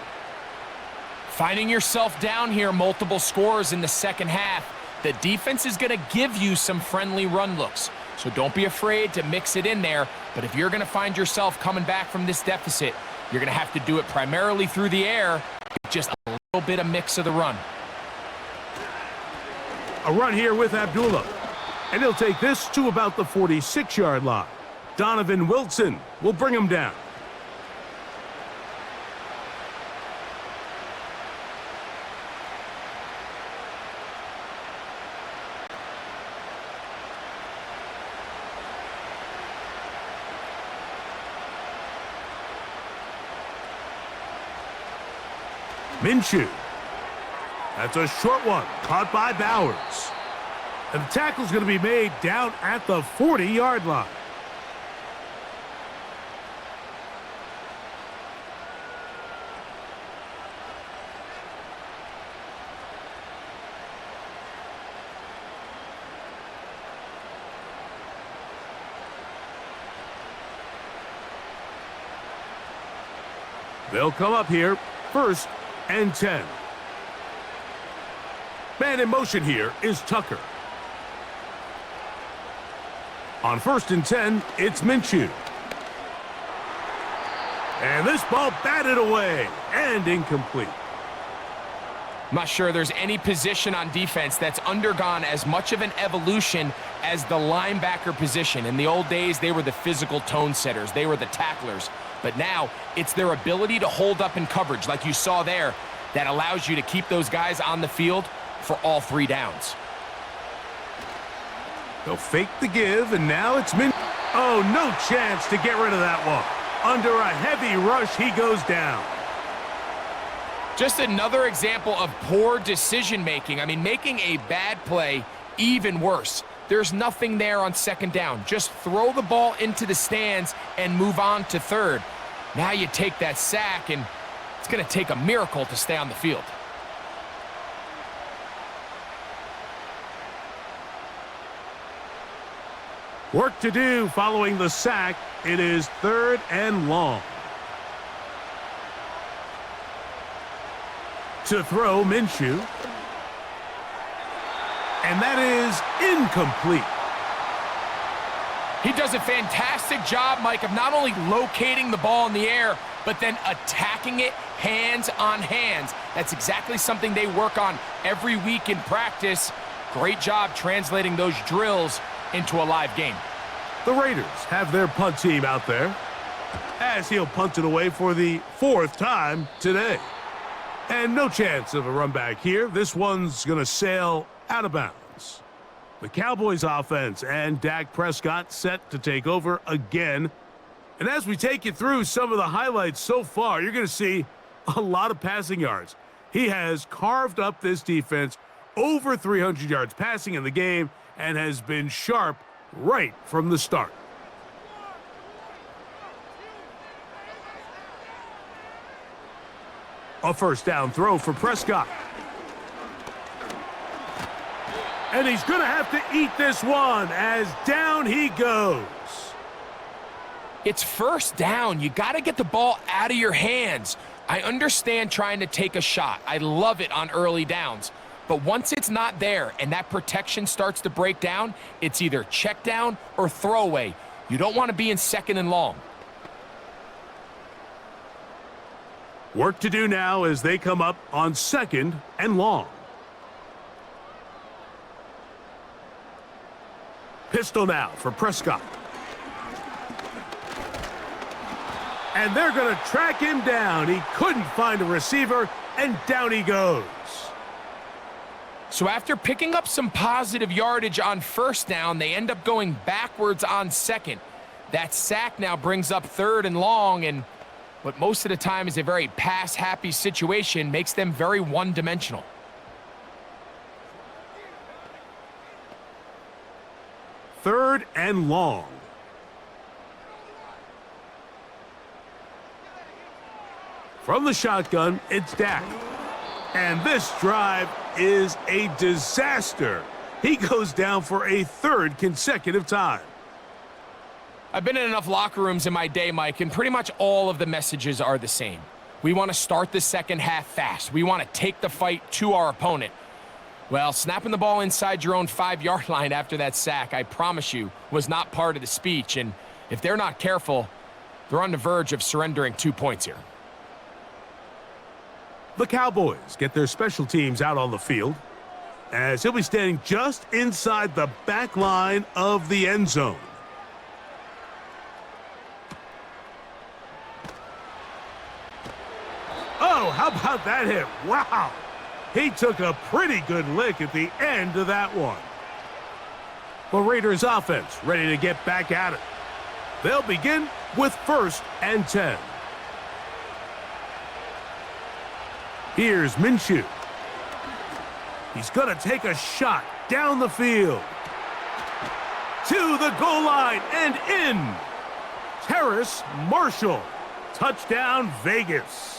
Finding yourself down here, multiple scores in the second half. The defense is going to give you some friendly run looks. So don't be afraid to mix it in there. But if you're going to find yourself coming back from this deficit, you're going to have to do it primarily through the air. Just a little bit of mix of the run. A run here with Abdullah. And he'll take this to about the 46-yard line. Donovan Wilson will bring him down. Minshew. That's a short one, caught by Bowers. And the tackle's going to be made down at the 40-yard line. They'll come up here, 1st and 10. Man in motion here is Tucker. On 1st and 10, it's Minshew. And this ball batted away and incomplete. I'm not sure there's any position on defense that's undergone as much of an evolution as the linebacker position. In the old days, they were the physical tone setters. They were the tacklers. But now, it's their ability to hold up in coverage, like you saw there, that allows you to keep those guys on the field for all 3 downs. They'll fake the give, and now it's Min. Oh, no chance to get rid of that one. Under a heavy rush, he goes down. Just another example of poor decision-making. I mean, making a bad play even worse. There's nothing there on 2nd down. Just throw the ball into the stands and move on to 3rd. Now you take that sack, and it's going to take a miracle to stay on the field. Work to do following the sack. It is 3rd and long. To throw, Minshew. And that is incomplete. He does a fantastic job, Mike, of not only locating the ball in the air, but then attacking it hands on hands. That's exactly something they work on every week in practice. Great job translating those drills into a live game. The Raiders have their punt team out there as he'll punt it away for the 4th time today. And no chance of a run back here. This one's going to sail out of bounds. The Cowboys offense and Dak Prescott set to take over again. And as we take you through some of the highlights so far, you're going to see a lot of passing yards. He has carved up this defense, over 300 yards passing in the game, and has been sharp right from the start. A 1st down throw for Prescott. And he's going to have to eat this one as down he goes. It's first down. You got to get the ball out of your hands. I understand trying to take a shot. I love it on early downs. But once it's not there and that protection starts to break down, it's either check down or throwaway. You don't want to be in second and long. Work to do now as they come up on second and long. Pistol now for Prescott. And they're going to track him down. He couldn't find a receiver, and down he goes. So after picking up some positive yardage on first down, they end up going backwards on second. That sack now brings up third and long, and what most of the time is a very pass-happy situation makes them very one-dimensional. Third and long. From the shotgun, it's Dak. And this drive is a disaster. He goes down for a third consecutive time. I've been in enough locker rooms in my day, Mike, and pretty much all of the messages are the same. We want to start the second half fast. We want to take the fight to our opponent. Well, snapping the ball inside your own 5-yard line after that sack, I promise you, was not part of the speech. And if they're not careful, they're on the verge of surrendering 2 points here. The Cowboys get their special teams out on the field as he'll be standing just inside the back line of the end zone. Oh, how about that hit? Wow! He took a pretty good lick at the end of that one. The Raiders offense ready to get back at it. They'll begin with 1st and 10. Here's Minshew. He's going to take a shot down the field. To the goal line and in. Terrace Marshall. Touchdown, Vegas.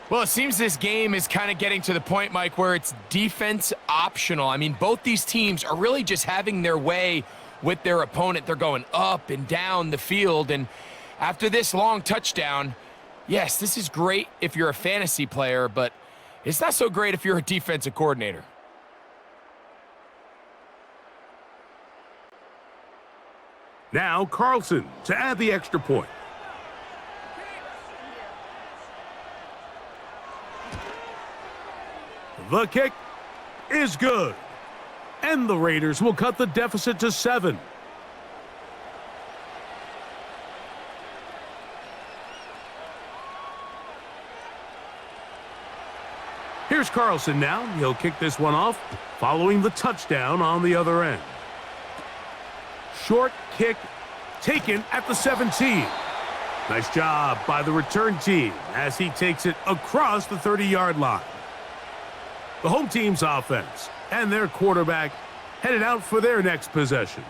Well, it seems this game is kind of getting to the point, Mike, where it's defense optional. I mean, both these teams are really just having their way with their opponent. They're going up and down the field, and after this long touchdown, yes, this is great if you're a fantasy player, but it's not so great if you're a defensive coordinator. Now Carlson to add the extra point. The kick is good. And the Raiders will cut the deficit to 7. Here's Carlson now. He'll kick this one off, following the touchdown on the other end. Short kick taken at the 17. Nice job by the return team as he takes it across the 30-yard line. The home team's offense and their quarterback headed out for their next possession.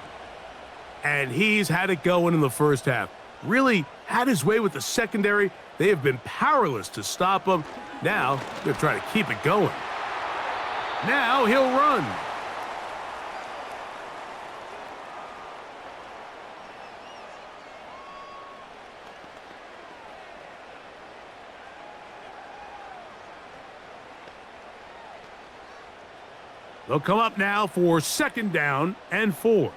And he's had it going in the first half. Really had his way with the secondary. They have been powerless to stop him. Now they're trying to keep it going. Now he'll run. They'll come up now for 2nd down and 4.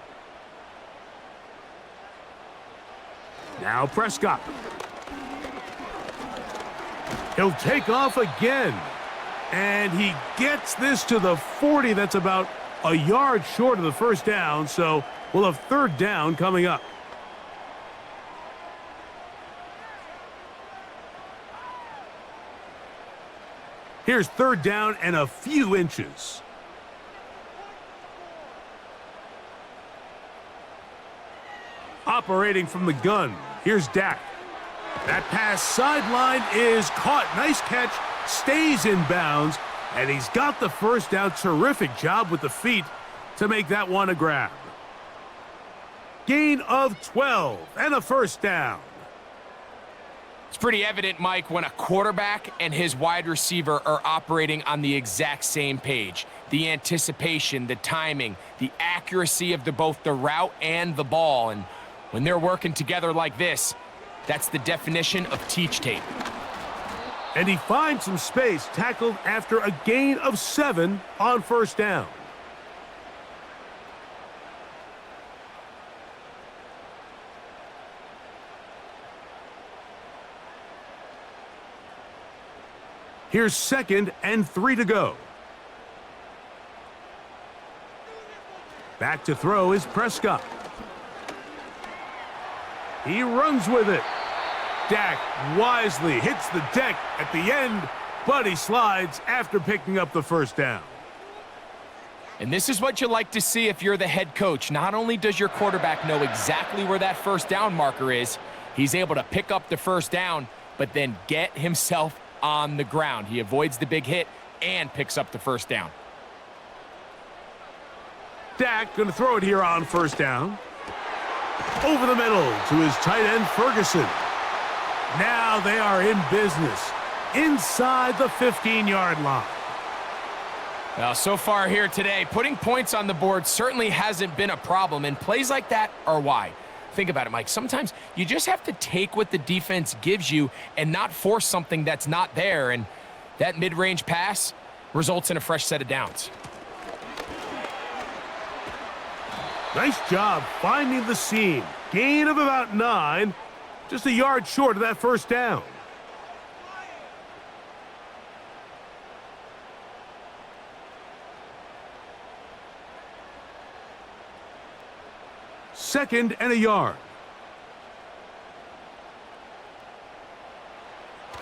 Now Prescott. He'll take off again. And he gets this to the 40. That's about a yard short of the first down, so we'll have 3rd down coming up. Here's 3rd down and a few inches. Operating from the gun, here's Dak. That pass sideline is caught. Nice catch, stays in bounds, and he's got the first down. Terrific job with the feet to make that one a grab. Gain of 12 and a 1st down. It's pretty evident, Mike, when a quarterback and his wide receiver are operating on the exact same page. The anticipation, the timing, the accuracy of both the route and the ball. And when they're working together like this, that's the definition of teach tape. And he finds some space, tackled after a gain of 7 on first down. Here's 2nd and 3 to go. Back to throw is Prescott. He runs with it. Dak wisely hits the deck at the end, but he slides after picking up the first down. And this is what you like to see if you're the head coach. Not only does your quarterback know exactly where that first down marker is, he's able to pick up the first down, but then get himself on the ground. He avoids the big hit and picks up the first down. Dak going to throw it here on first down. Over the middle to his tight end, Ferguson. Now they are in business inside the 15-yard line. Well, so far here today, putting points on the board certainly hasn't been a problem, and plays like that are why. Think about it, Mike. Sometimes you just have to take what the defense gives you and not force something that's not there, and that mid-range pass results in a fresh set of downs. Nice job finding the seam. Gain of about 9, just a yard short of that first down. Second and a yard.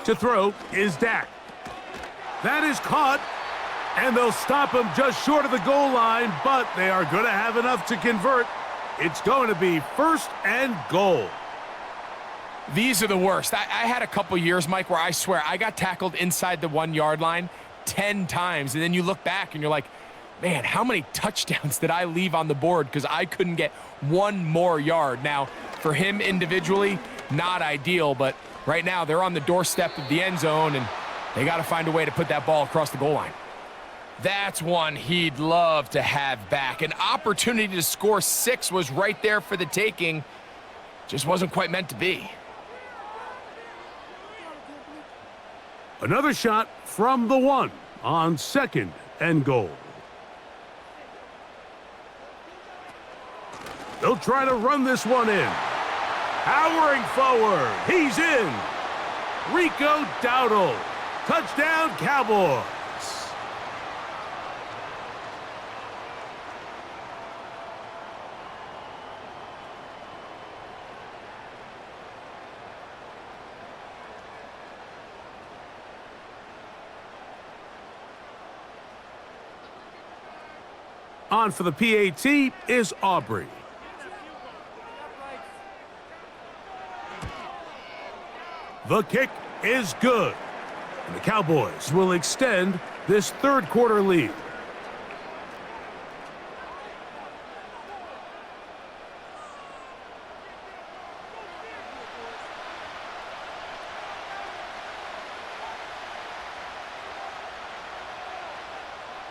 To throw is Dak. That is caught, and they'll stop him just short of the goal line, but they are going to have enough to convert. It's going to be 1st and goal. These are the worst. I had a couple years, Mike, where I swear I got tackled inside the 1-yard line 10 times, and then you look back and you're like, man, how many touchdowns did I leave on the board because I couldn't get one more yard? Now, for him individually, not ideal, but right now they're on the doorstep of the end zone, and they got to find a way to put that ball across the goal line. That's one he'd love to have back. An opportunity to score 6 was right there for the taking. Just wasn't quite meant to be. Another shot from the 1 on 2nd and goal. They'll try to run this one in. Powering forward. He's in. Rico Dowdle. Touchdown, Cowboys. On for the PAT is Aubrey. The kick is good. And the Cowboys will extend this third quarter lead.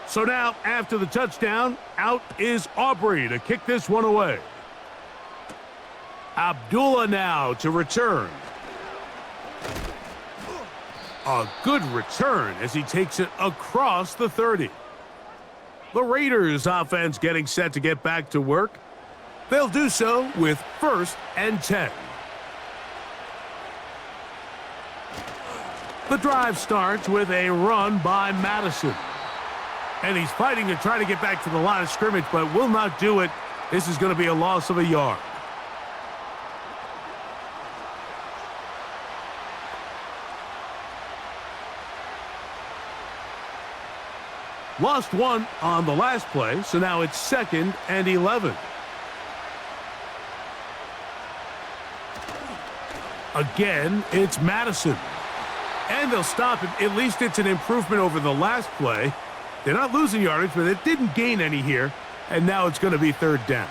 So now, after the touchdown, out is Aubrey to kick this one away. Abdullah now to return. A good return as he takes it across the 30. The Raiders offense getting set to get back to work. They'll do so with 1st and 10. The drive starts with a run by Madison. And he's fighting to try to get back to the line of scrimmage, but will not do it. This is going to be a loss of a yard. Lost 1 on the last play, so now it's 2nd and 11. Again, it's Madison. And they'll stop him. At least it's an improvement over the last play. They're not losing yardage, but it didn't gain any here. And now it's going to be 3rd down.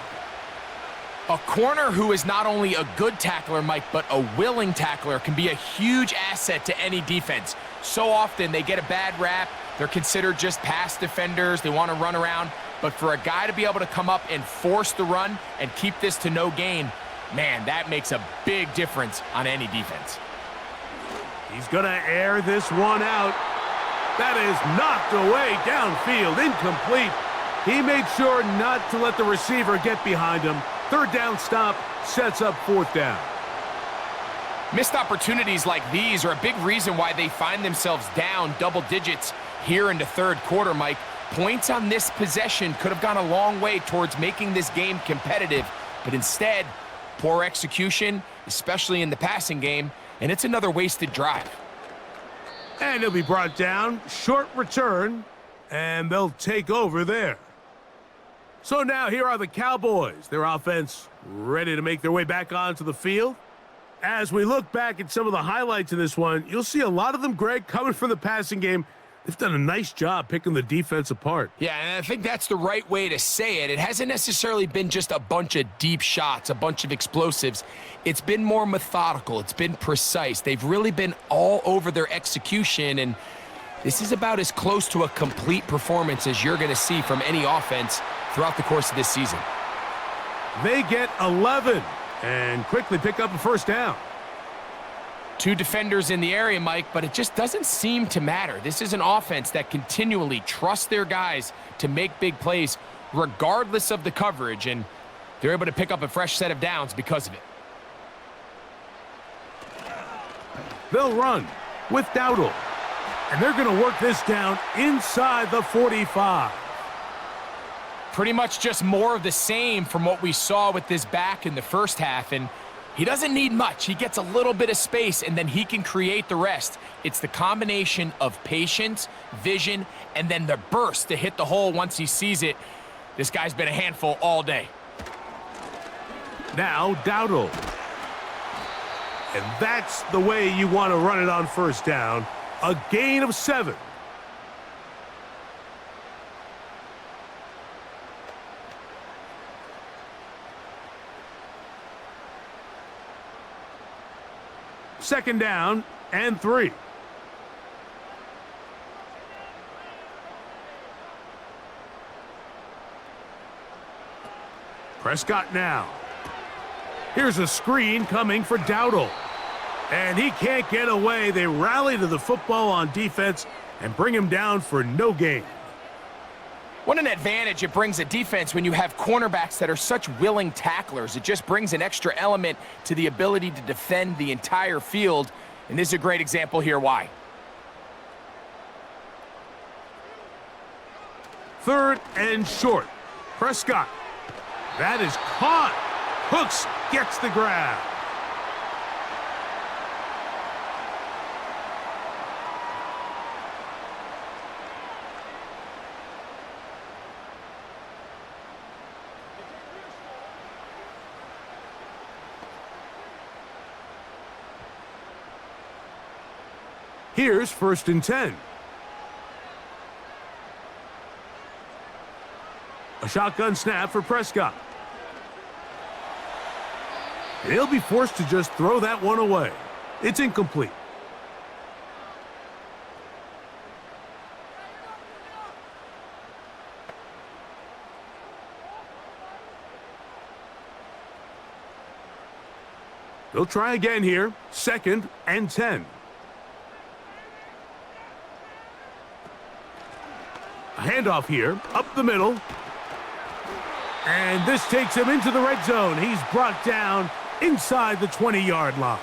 A corner who is not only a good tackler, Mike, but a willing tackler can be a huge asset to any defense. So often they get a bad rap. They're considered just pass defenders. They want to run around. But for a guy to be able to come up and force the run and keep this to no gain, man, that makes a big difference on any defense. He's going to air this one out. That is knocked away downfield, incomplete. He made sure not to let the receiver get behind him. Third down stop sets up fourth down. Missed opportunities like these are a big reason why they find themselves down double digits here in the third quarter, Mike. Points on this possession could have gone a long way towards making this game competitive, but instead, poor execution, especially in the passing game, and it's another wasted drive. And he'll be brought down, short return, and they'll take over there. So now here are the Cowboys, their offense ready to make their way back onto the field. As we look back at some of the highlights of this one, you'll see a lot of them, Greg, coming from the passing game. They've done a nice job picking the defense apart. Yeah, and I think that's the right way to say it. It hasn't necessarily been just a bunch of deep shots, a bunch of explosives. It's been more methodical. It's been precise. They've really been all over their execution, and this is about as close to a complete performance as you're going to see from any offense throughout the course of this season. They get 11 and quickly pick up a first down. Two defenders in the area, Mike, but it just doesn't seem to matter. This is an offense that continually trusts their guys to make big plays regardless of the coverage, and they're able to pick up a fresh set of downs because of it. They'll run with Dowdle, and they're going to work this down inside the 45. Pretty much just more of the same from what we saw with this back in the first half, and he doesn't need much. He gets a little bit of space, and then he can create the rest. It's the combination of patience, vision, and then the burst to hit the hole once he sees it. This guy's been a handful all day. Now Dowdle. And that's the way you want to run it on first down. A gain of 7. Second down and 3. Prescott now. Here's a screen coming for Dowdle. And he can't get away. They rally to the football on defense and bring him down for no gain. What an advantage it brings a defense when you have cornerbacks that are such willing tacklers. It just brings an extra element to the ability to defend the entire field. And this is a great example here why. Third and short. Prescott. That is caught. Hooks gets the grab. Here's first and 10. A shotgun snap for Prescott. He'll be forced to just throw that one away. It's incomplete. They'll try again here. Second and 10. A handoff here, up the middle. And this takes him into the red zone. He's brought down inside the 20-yard line.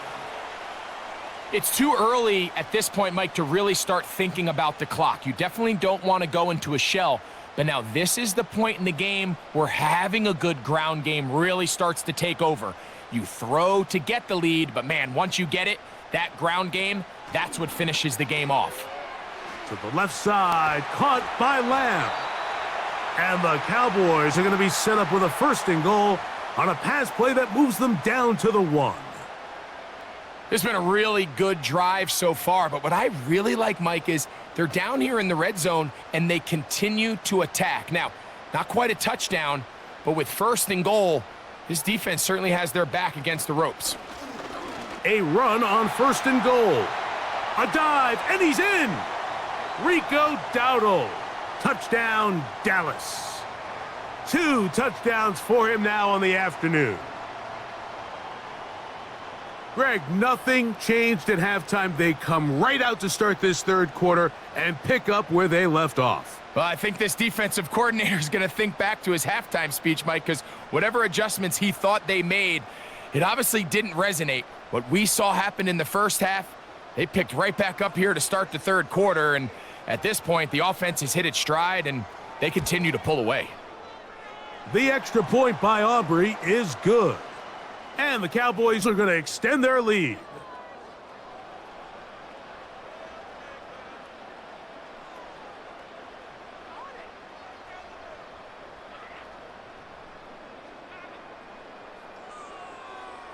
It's too early at this point, Mike, to really start thinking about the clock. You definitely don't want to go into a shell. But now this is the point in the game where having a good ground game really starts to take over. You throw to get the lead, but man, once you get it, that ground game, that's what finishes the game off. To the left side, caught by Lamb. And the Cowboys are going to be set up with a first and goal on a pass play that moves them down to the 1. This has been a really good drive so far, but what I really like, Mike, is they're down here in the red zone and they continue to attack. Now, not quite a touchdown, but with first and goal, This defense certainly has their back against the ropes. A run on 1st and goal. A dive, and he's in. Rico Dowdle. Touchdown, Dallas. 2 touchdowns for him now on the afternoon. Greg, nothing changed at halftime. They come right out to start this third quarter and pick up where they left off. Well, I think this defensive coordinator is going to think back to his halftime speech, Mike, because whatever adjustments he thought they made, it obviously didn't resonate. What we saw happen in the first half, they picked right back up here to start the third quarter, and at this point, the offense has hit its stride, and they continue to pull away. The extra point by Aubrey is good. And the Cowboys are going to extend their lead.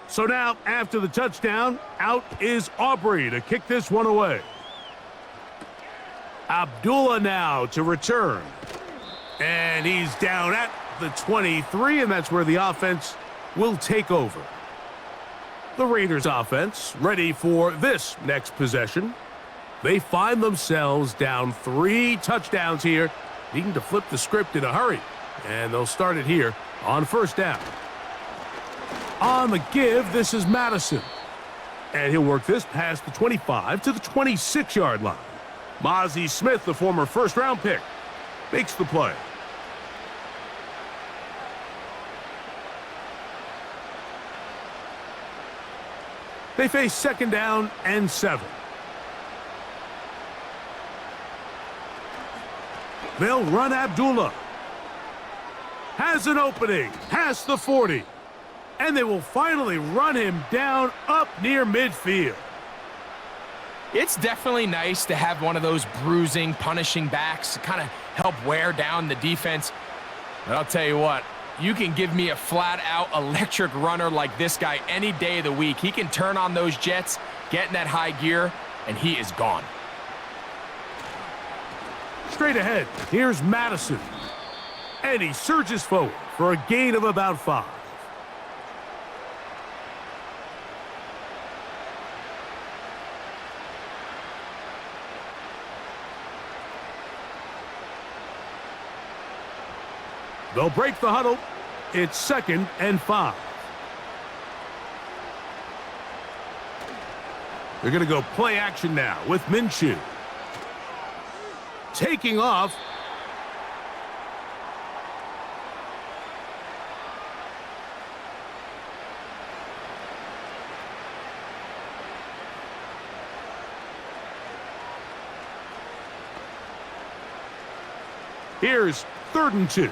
So now, after the touchdown, out is Aubrey to kick this one away. Abdullah now to return. And he's down at the 23, and that's where the offense will take over. The Raiders offense ready for this next possession. They find themselves down 3 touchdowns here, needing to flip the script in a hurry. And they'll start it here on 1st down. On the give, this is Madison. And he'll work this past the 25 to the 26-yard line. Mozzie Smith, the former first-round pick, makes the play. They face 2nd down and 7. They'll run Abdullah. Has an opening past the 40. And they will finally run him down up near midfield. It's definitely nice to have one of those bruising, punishing backs to kind of help wear down the defense. But I'll tell you what, you can give me a flat-out electric runner like this guy any day of the week. He can turn on those jets, get in that high gear, and he is gone. Straight ahead, here's Madison. And he surges forward for a gain of about 5. They'll break the huddle. It's 2nd and 5. They're going to go play action now with Minshew. Taking off. Here's 3rd and 2.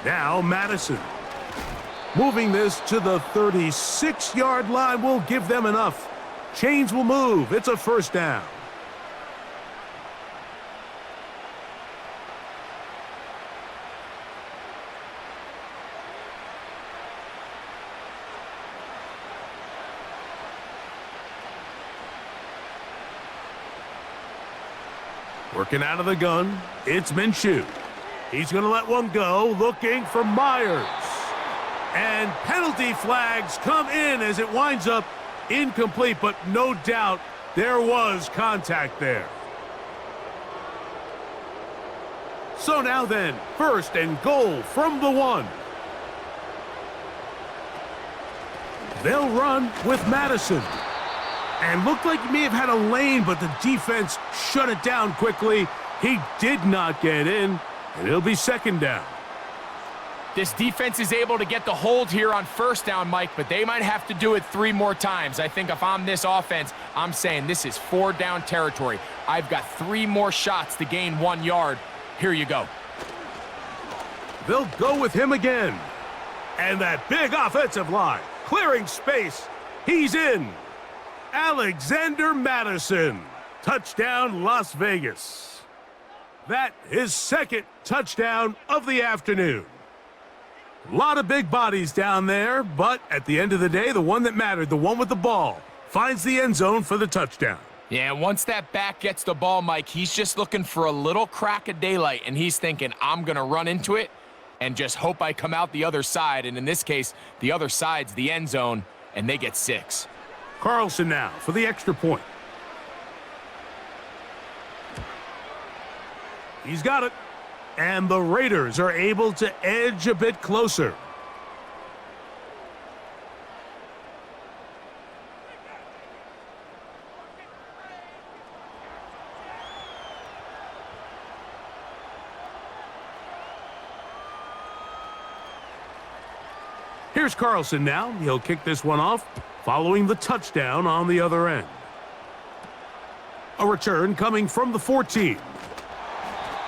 Now Madison. Moving this to the 36-yard line will give them enough. Chains will move. It's a 1st down. Working out of the gun, it's Minshew. He's going to let one go, looking for Myers. And penalty flags come in as it winds up incomplete, but no doubt there was contact there. So now then, 1st and goal from the 1. They'll run with Madison. And looked like he may have had a lane, but the defense shut it down quickly. He did not get in, and it'll be 2nd down. This defense is able to get the hold here on 1st down, Mike, but they might have to do it 3 more times. I think if I'm this offense, I'm saying this is 4 down territory. I've got 3 more shots to gain 1 yard. Here you go. They'll go with him again. And that big offensive line, clearing space. He's in. Alexander Madison. Touchdown, Las Vegas. That is 2nd touchdown of the afternoon. A lot of big bodies down there, but at the end of the day, the one that mattered, the one with the ball, finds the end zone for the touchdown. Yeah, once that back gets the ball, Mike, he's just looking for a little crack of daylight, and he's thinking, I'm going to run into it and just hope I come out the other side. And in this case, the other side's the end zone, and they get 6. Carlson now for the extra point. He's got it. And the Raiders are able to edge a bit closer. Here's Carlson now. He'll kick this one off, following the touchdown on the other end. A return coming from the 14.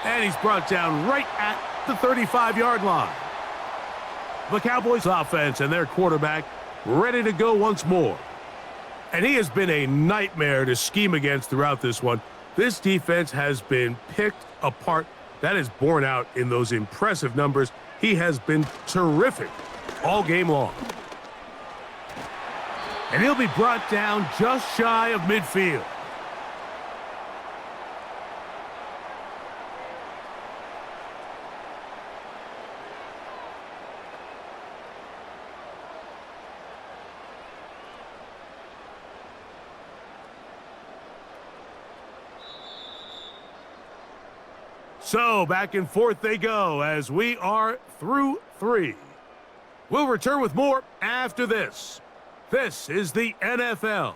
And he's brought down right at the 35-yard line. The Cowboys offense and their quarterback ready to go once more. And he has been a nightmare to scheme against throughout this one. This defense has been picked apart. That is borne out in those impressive numbers. He has been terrific all game long. And he'll be brought down just shy of midfield. So back and forth they go as we are through 3. We'll return with more after this. This is the NFL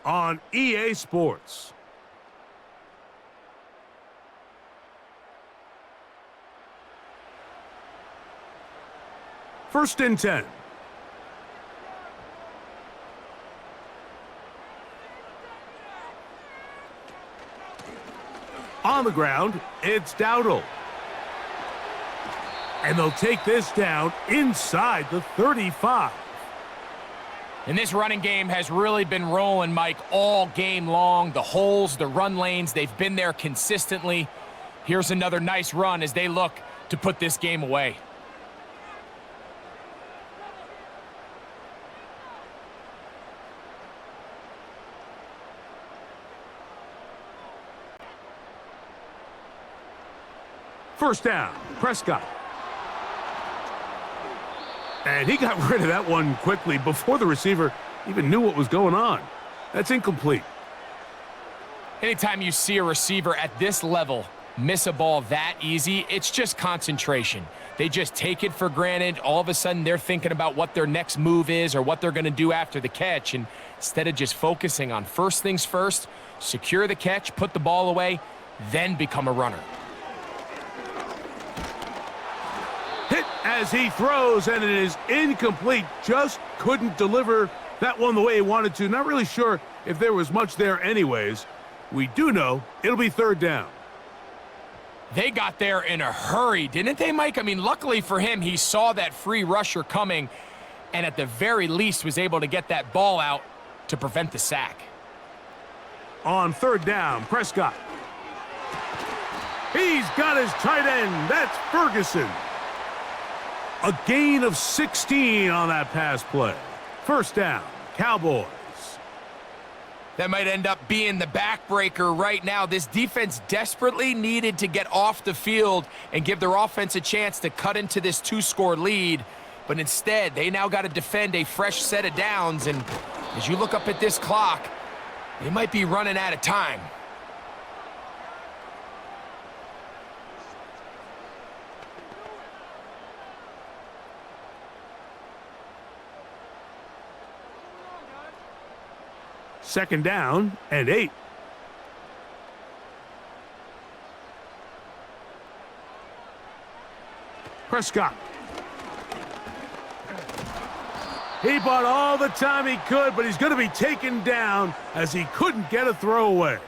on EA Sports. First and 10. On the ground, it's Dowdle. And they'll take this down inside the 35. And this running game has really been rolling, Mike, all game long. The holes, the run lanes, they've been there consistently. Here's another nice run as they look to put this game away. First down, Prescott. And he got rid of that one quickly before the receiver even knew what was going on. That's incomplete. Anytime you see a receiver at this level miss a ball that easy, it's just concentration. They just take it for granted. All of a sudden, they're thinking about what their next move is or what they're going to do after the catch. And instead of just focusing on first things first, secure the catch, put the ball away, then become a runner. Hit as he throws, and it is incomplete. Just couldn't deliver that one the way he wanted to. Not really sure if there was much there anyways. We do know it'll be third down. They got there in a hurry, didn't they, Mike? I mean, luckily for him, he saw that free rusher coming and at the very least was able to get that ball out to prevent the sack. On third down, Prescott. He's got his tight end. That's Ferguson. A gain of 16 on that pass play. First down, Cowboys. That might end up being the backbreaker right now. This defense desperately needed to get off the field and give their offense a chance to cut into this 2-score lead. But instead, they now got to defend a fresh set of downs. And as you look up at this clock, they might be running out of time. Second down and 8. Prescott. He bought all the time he could, but he's going to be taken down as he couldn't get a throwaway.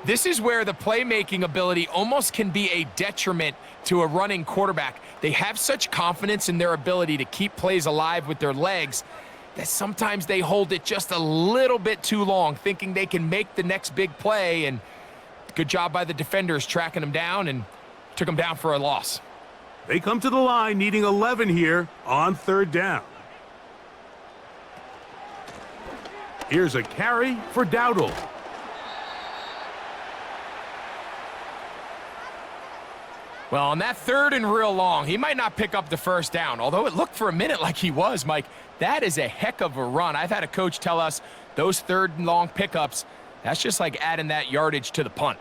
This is where the playmaking ability almost can be a detriment to a running quarterback. They have such confidence in their ability to keep plays alive with their legs that sometimes they hold it just a little bit too long, thinking they can make the next big play. And good job by the defenders tracking him down and took him down for a loss. They come to the line needing 11 here on third down. Here's a carry for Dowdle. Well, on that 3rd and real long, he might not pick up the first down, although it looked for a minute like he was, Mike. That is a heck of a run. I've had a coach tell us those 3rd and long pickups, that's just like adding that yardage to the punt.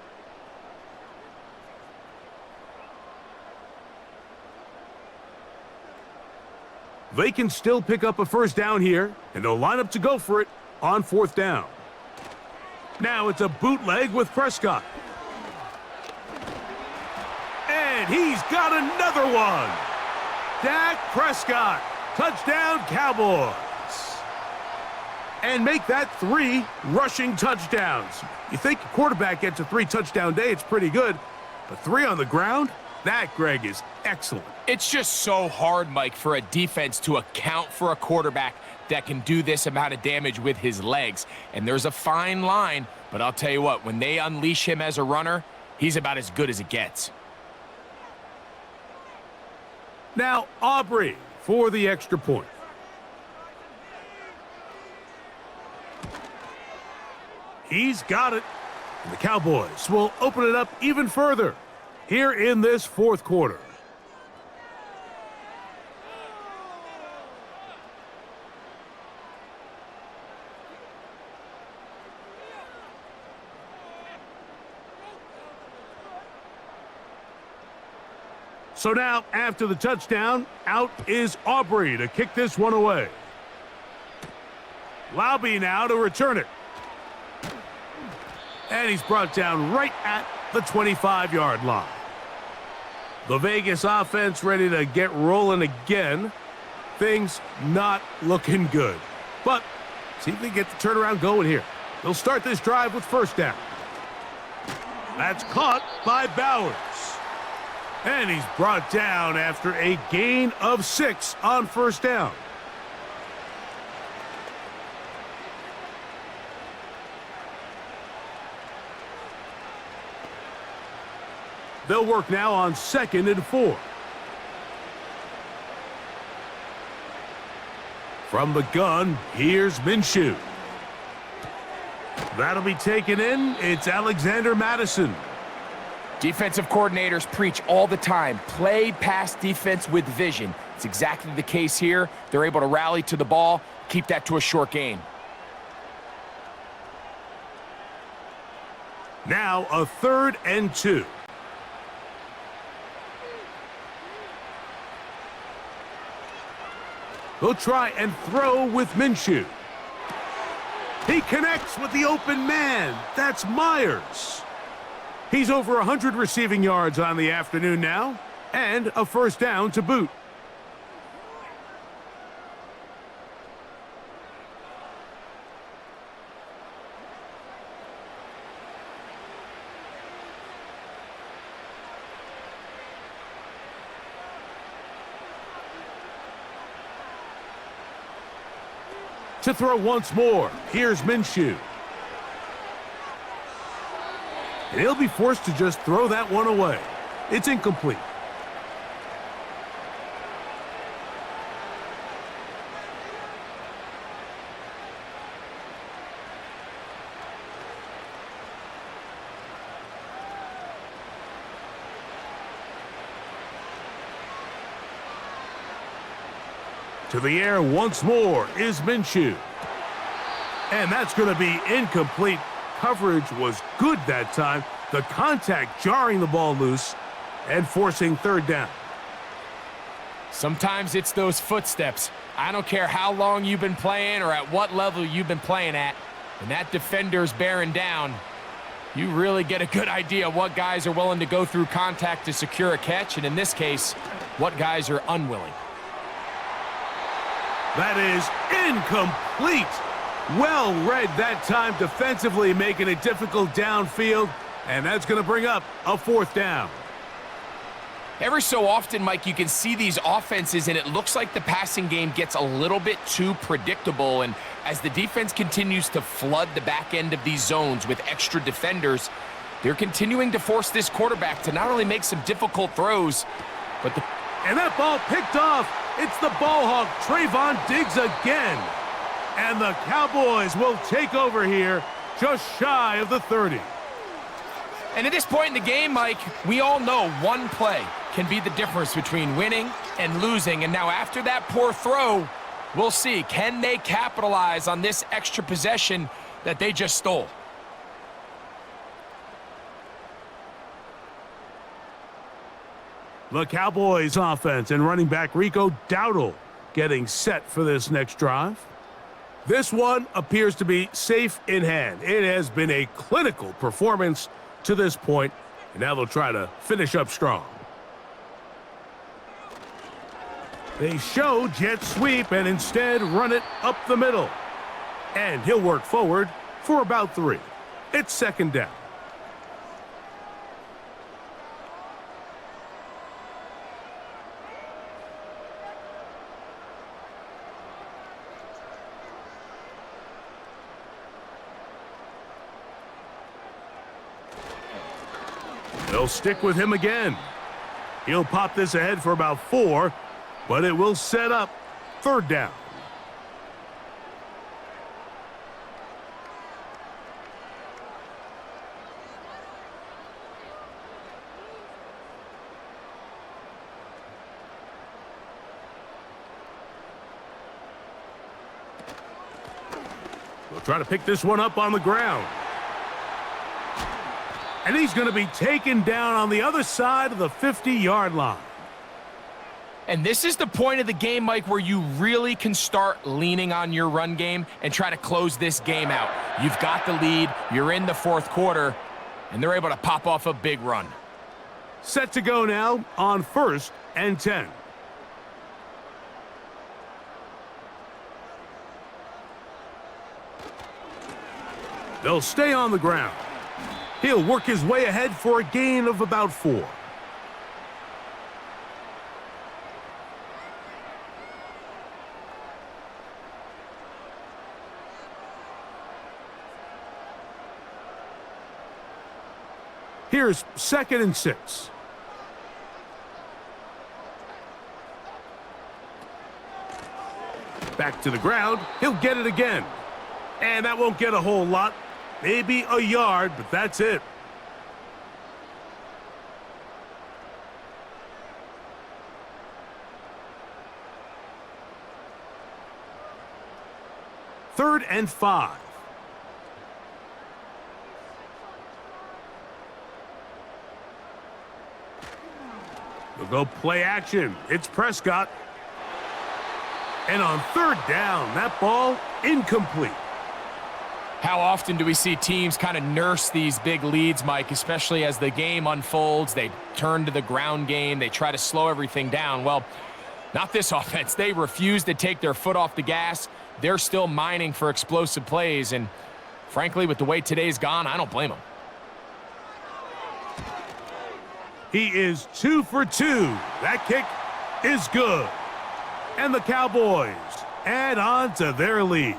They can still pick up a first down here, and they'll line up to go for it on 4th down. Now it's a bootleg with Prescott. And he's got another one. Dak Prescott, touchdown Cowboys. And make that 3 rushing touchdowns. You think a quarterback gets a 3-touchdown day, it's pretty good. But 3 on the ground? That, Greg, is excellent. It's just so hard, Mike, for a defense to account for a quarterback that can do this amount of damage with his legs. And there's a fine line, but I'll tell you what, when they unleash him as a runner, he's about as good as it gets. Now, Aubrey for the extra point. He's got it. And the Cowboys will open it up even further here in this 4th quarter. So now, after the touchdown, out is Aubrey to kick this one away. Laube now to return it. And he's brought down right at the 25-yard line. The Vegas offense ready to get rolling again. Things not looking good. But see if they get the turnaround going here. They'll start this drive with first down. That's caught by Bowers. And he's brought down after a gain of 6 on first down. They'll work now on 2nd and 4. From the gun, here's Minshew. That'll be taken in. It's Alexander Madison. Defensive coordinators preach all the time, play pass defense with vision. It's exactly the case here. They're able to rally to the ball, keep that to a short gain. Now a 3rd and 2. They'll try and throw with Minshew. He connects with the open man. That's Myers. He's over 100 receiving yards on the afternoon now, and a first down to boot. To throw once more, here's Minshew. And he'll be forced to just throw that one away. It's incomplete. To the air once more is Minshew. And that's going to be incomplete. Coverage was good that time. The contact jarring the ball loose and forcing third down. Sometimes it's those footsteps. I don't care how long you've been playing or at what level you've been playing at. When that defender's bearing down, you really get a good idea what guys are willing to go through contact to secure a catch, and in this case, what guys are unwilling. That is incomplete. Well read that time defensively, making it difficult downfield, and that's going to bring up a fourth down. Every so often, Mike, you can see these offenses, and it looks like the passing game gets a little bit too predictable, and as the defense continues to flood the back end of these zones with extra defenders, they're continuing to force this quarterback to not only make some difficult throws, but And that ball picked off. It's the ball hawk, Trayvon Diggs again. And the Cowboys will take over here just shy of the 30. And at this point in the game, Mike, we all know one play can be the difference between winning and losing. And now after that poor throw, we'll see, can they capitalize on this extra possession that they just stole? The Cowboys offense and running back Rico Dowdle getting set for this next drive. This one appears to be safe in hand. It has been a clinical performance to this point, and now they'll try to finish up strong. They show jet sweep and instead run it up the middle. And he'll work forward for about 3. It's second down. They'll stick with him again. He'll pop this ahead for about 4, but it will set up third down. We'll try to pick this one up on the ground. And he's going to be taken down on the other side of the 50-yard line. And this is the point of the game, Mike, where you really can start leaning on your run game and try to close this game out. You've got the lead, you're in the fourth quarter, and they're able to pop off a big run. Set to go now on 1st and 10. They'll stay on the ground. He'll work his way ahead for a gain of about 4. Here's 2nd and 6. Back to the ground. He'll get it again. And that won't get a whole lot. Maybe a yard, but that's it. Third and 5. They'll go play action. It's Prescott. And on 3rd down, that ball incomplete. How often do we see teams kind of nurse these big leads, Mike, especially as the game unfolds? They turn to the ground game. They try to slow everything down. Well, not this offense. They refuse to take their foot off the gas. They're still mining for explosive plays. And frankly, with the way today's gone, I don't blame them. He is 2 for 2. That kick is good. And the Cowboys add on to their lead.